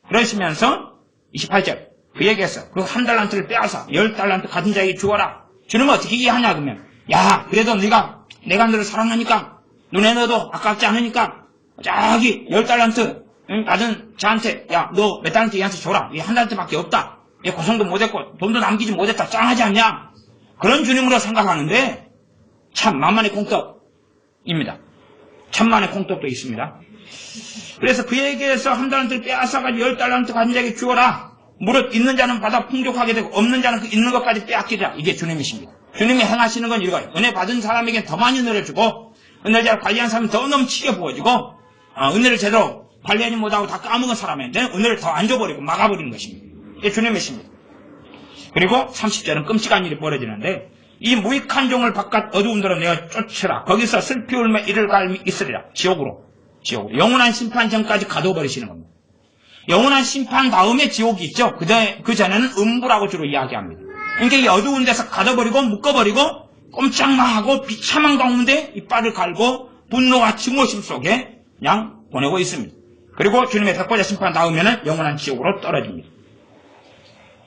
그러시면서 28절. 그에게서 그 1달란트를 빼앗아 10달란트 가진 자에게 주어라. 주님은 어떻게 이해하냐 그러면 그래도 내가 너를 사랑하니까 눈에 넣어도 아깝지 않으니까 저기 10달란트 받은 자한테 너 몇 달란트 얘한테 줘라. 얘 1달란트밖에 없다. 얘 고생도 못했고 돈도 남기지 못했다. 짱하지 않냐? 그런 주님으로 생각하는데 참 만만의 콩떡입니다. 천만의 콩떡도 있습니다. 그래서 그에게서 1달란트를 빼앗아가지고 10달란트 가진 자에게 주어라. 무릇 있는 자는 받아 풍족하게 되고 없는 자는 그 있는 것까지 빼앗기자. 이게 주님이십니다. 주님이 행하시는 건 이거예요. 은혜 받은 사람에게 더 많이 은혜를 주고 은혜를 잘 관리한 사람은 더 넘치게 부어지고 은혜를 제대로 관리하지 못하고 다 까먹은 사람한테 은혜를 더 안 줘버리고 막아버리는 것입니다. 이게 주님이십니다. 그리고 30절은 끔찍한 일이 벌어지는데 이 무익한 종을 바깥 어두운 데로 내어 쫓으라. 거기서 슬피 울며 이를 갈미 있으리라. 지옥으로. 영원한 심판 전까지 가둬버리시는 겁니다. 영원한 심판 다음에 지옥이 있죠. 그 전에는 음부라고 주로 이야기합니다. 그러니까 이 어두운 데서 가둬버리고 묶어버리고 꼼짝만 하고 비참한 가운데 이빨을 갈고 분노와 증오심 속에 그냥 보내고 있습니다. 그리고 주님의 백보자 심판 다음에는 영원한 지옥으로 떨어집니다.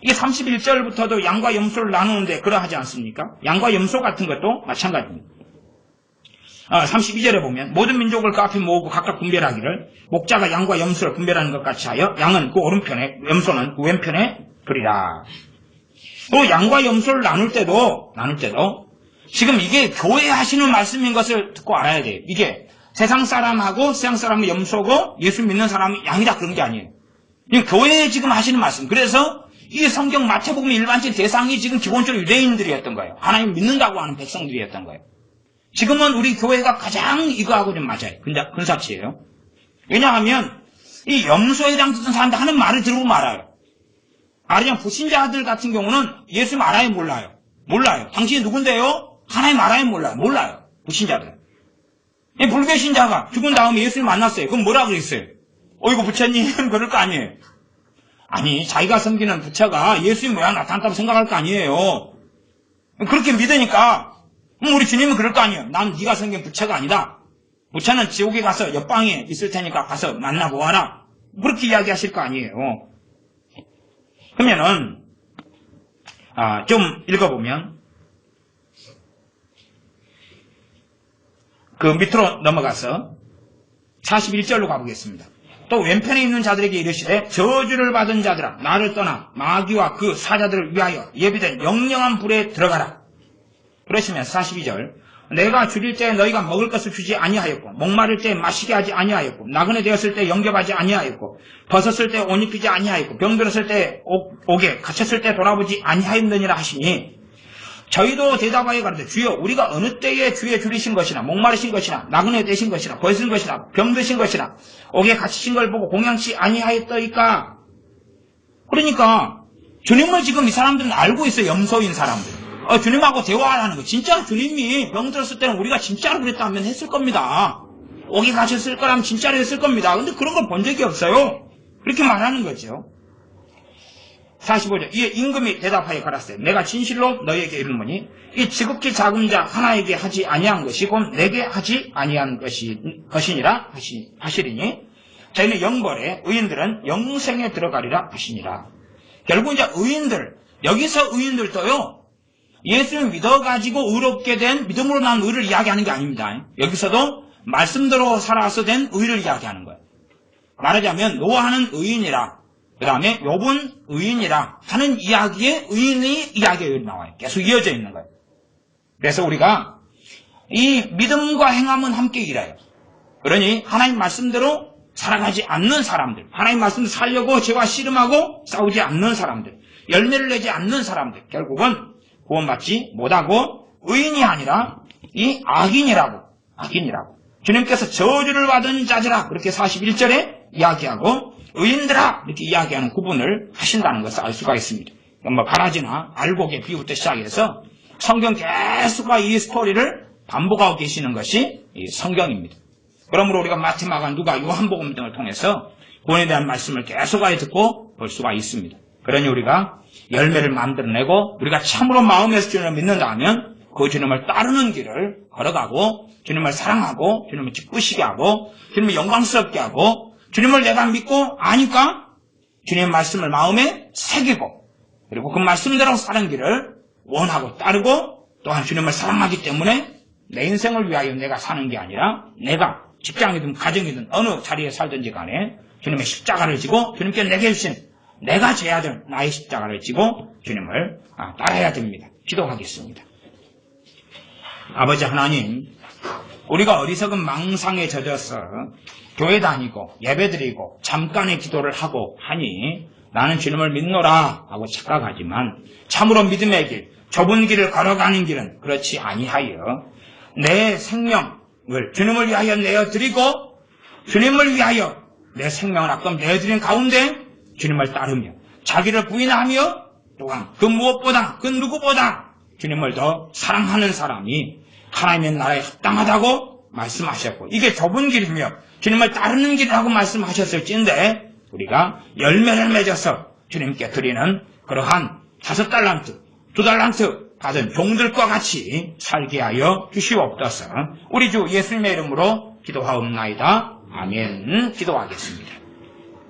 이게 31절부터도 양과 염소를 나누는데 그러하지 않습니까? 양과 염소 같은 것도 마찬가지입니다. 32절에 보면 모든 민족을 그 앞에 모으고 각각 분별하기를 목자가 양과 염소를 분별하는 것 같이 하여 양은 그 오른편에 염소는 그 왼편에 두리라. 또 양과 염소를 나눌 때도 지금 이게 교회 하시는 말씀인 것을 듣고 알아야 돼요. 이게 세상 사람하고 세상 사람은 염소고 예수 믿는 사람이 양이다 그런 게 아니에요. 이게 교회에 지금 하시는 말씀. 그래서 이 성경 마태복음 일반적인 대상이 지금 기본적으로 유대인들이었던 거예요. 하나님 믿는다고 하는 백성들이었던 거예요. 지금은 우리 교회가 가장 이거하고 좀 맞아요. 근사치예요. 왜냐하면 이 염소에 해당되는 사람들 하는 말을 들으면 알아요. 말하자면 불신자들 같은 경우는 예수 알아요, 몰라요? 몰라요. 당신이 누군데요? 하나님 알아요, 몰라요. 불신자들. 불교신자가 죽은 다음에 예수님 만났어요. 그럼 뭐라 그랬어요? 이거 부처님 그럴 거 아니에요. 아니, 자기가 섬기는 부처가 예수님 모양 나타났다고 생각할 거 아니에요. 그렇게 믿으니까 우리 주님은 그럴 거 아니에요. 난 네가 섬긴 부처가 아니다. 부처는 지옥에 가서 옆방에 있을 테니까 가서 만나고 와라. 그렇게 이야기하실 거 아니에요. 그러면은 좀 읽어보면 그 밑으로 넘어가서 41절로 가보겠습니다. 또 왼편에 있는 자들에게 이르시되 저주를 받은 자들아 나를 떠나 마귀와 그 사자들을 위하여 예비된 영영한 불에 들어가라. 그러시면 42절 내가 줄일 때 너희가 먹을 것을 주지 아니하였고 목마를 때 마시게 하지 아니하였고 나그네 되었을 때 영접하지 아니하였고 벗었을 때 옷 입히지 아니하였고 병들었을 때 옥에 갇혔을 때 돌아보지 아니하였느니라 하시니 저희도 대답하여 가로되 주여 우리가 어느 때에 주의 줄이신 것이나 목마르신 것이나 나그네 되신 것이나 벗은 것이나 병드신 것이나 옥에 갇히신 걸 보고 공양치 아니하였더이까. 그러니까 주님을 지금 이 사람들은 알고 있어요. 염소인 사람들. 주님하고 대화하는 거. 진짜로 주님이 병들었을 때는 우리가 진짜로 그랬다면 했을 겁니다. 옥에 갇혔을 거라면 진짜로 했을 겁니다. 근데 그런 걸 본 적이 없어요. 그렇게 말하는 거죠. 45절 이에 임금이 대답하여 가라사대 내가 진실로 너희에게 이르노니 이 지극히 작은 자 하나에게 하지 아니한 것이 곧 내게 하지 아니한 것이니라 하시리니 저희는 영벌에 의인들은 영생에 들어가리라 하시니라. 결국 이제 의인들 여기서 의인들도요 예수를 믿어가지고 의롭게 된 믿음으로 난 의를 이야기하는 게 아닙니다. 여기서도 말씀대로 살아서 된 의를 이야기하는 거예요. 말하자면 노아는 의인이라 그 다음에 욥은 의인이라 하는 이야기에 의인의 이야기가 나와요. 계속 이어져 있는 거예요. 그래서 우리가 이 믿음과 행함은 함께 일해요. 그러니 하나님 말씀대로 살아가지 않는 사람들, 하나님 말씀대로 살려고 죄와 씨름하고 싸우지 않는 사람들, 열매를 내지 않는 사람들 결국은 구원받지 못하고 의인이 아니라 이 악인이라고 주님께서 저주를 받은 자들아 그렇게 41절에 이야기하고 의인들아 이렇게 이야기하는 구분을 하신다는 것을 알 수가 있습니다. 가라지나 알곡의 비유부터 시작해서 성경 계속과 이 스토리를 반복하고 계시는 것이 이 성경입니다. 그러므로 우리가 마태마가 누가 요한복음 등을 통해서 구원에 대한 말씀을 계속하여 듣고 볼 수가 있습니다. 그러니 우리가 열매를 만들어내고 우리가 참으로 마음에서 주님을 믿는다 하면 그 주님을 따르는 길을 걸어가고 주님을 사랑하고 주님을 기쁘시게 하고 주님을 영광스럽게 하고 주님을 내가 믿고 아니까 주님의 말씀을 마음에 새기고 그리고 그 말씀대로 사는 길을 원하고 따르고 또한 주님을 사랑하기 때문에 내 인생을 위하여 내가 사는 게 아니라 내가 직장이든 가정이든 어느 자리에 살든지 간에 주님의 십자가를 지고 주님께 내게 주신 내가 져야 될 나의 십자가를 지고 주님을 따라야 됩니다. 기도하겠습니다. 아버지 하나님, 우리가 어리석은 망상에 젖어서 교회 다니고 예배드리고 잠깐의 기도를 하고 하니 나는 주님을 믿노라 하고 착각하지만 참으로 믿음의 길, 좁은 길을 걸어가는 길은 그렇지 아니하여 내 생명을 주님을 위하여 내어드리고 주님을 위하여 내 생명을 아끔 내어드린 가운데 주님을 따르며 자기를 부인하며 또한 그 무엇보다 그 누구보다 주님을 더 사랑하는 사람이 하나님의 나라에 합당하다고 말씀하셨고, 이게 좁은 길이며 주님을 따르는 길이라고 말씀하셨을진데, 우리가 열매를 맺어서 주님께 드리는 그러한 5달란트, 2달란트 받은 종들과 같이 살게 하여 주시옵소서. 우리 주 예수님의 이름으로 기도하옵나이다. 아멘. 기도하겠습니다.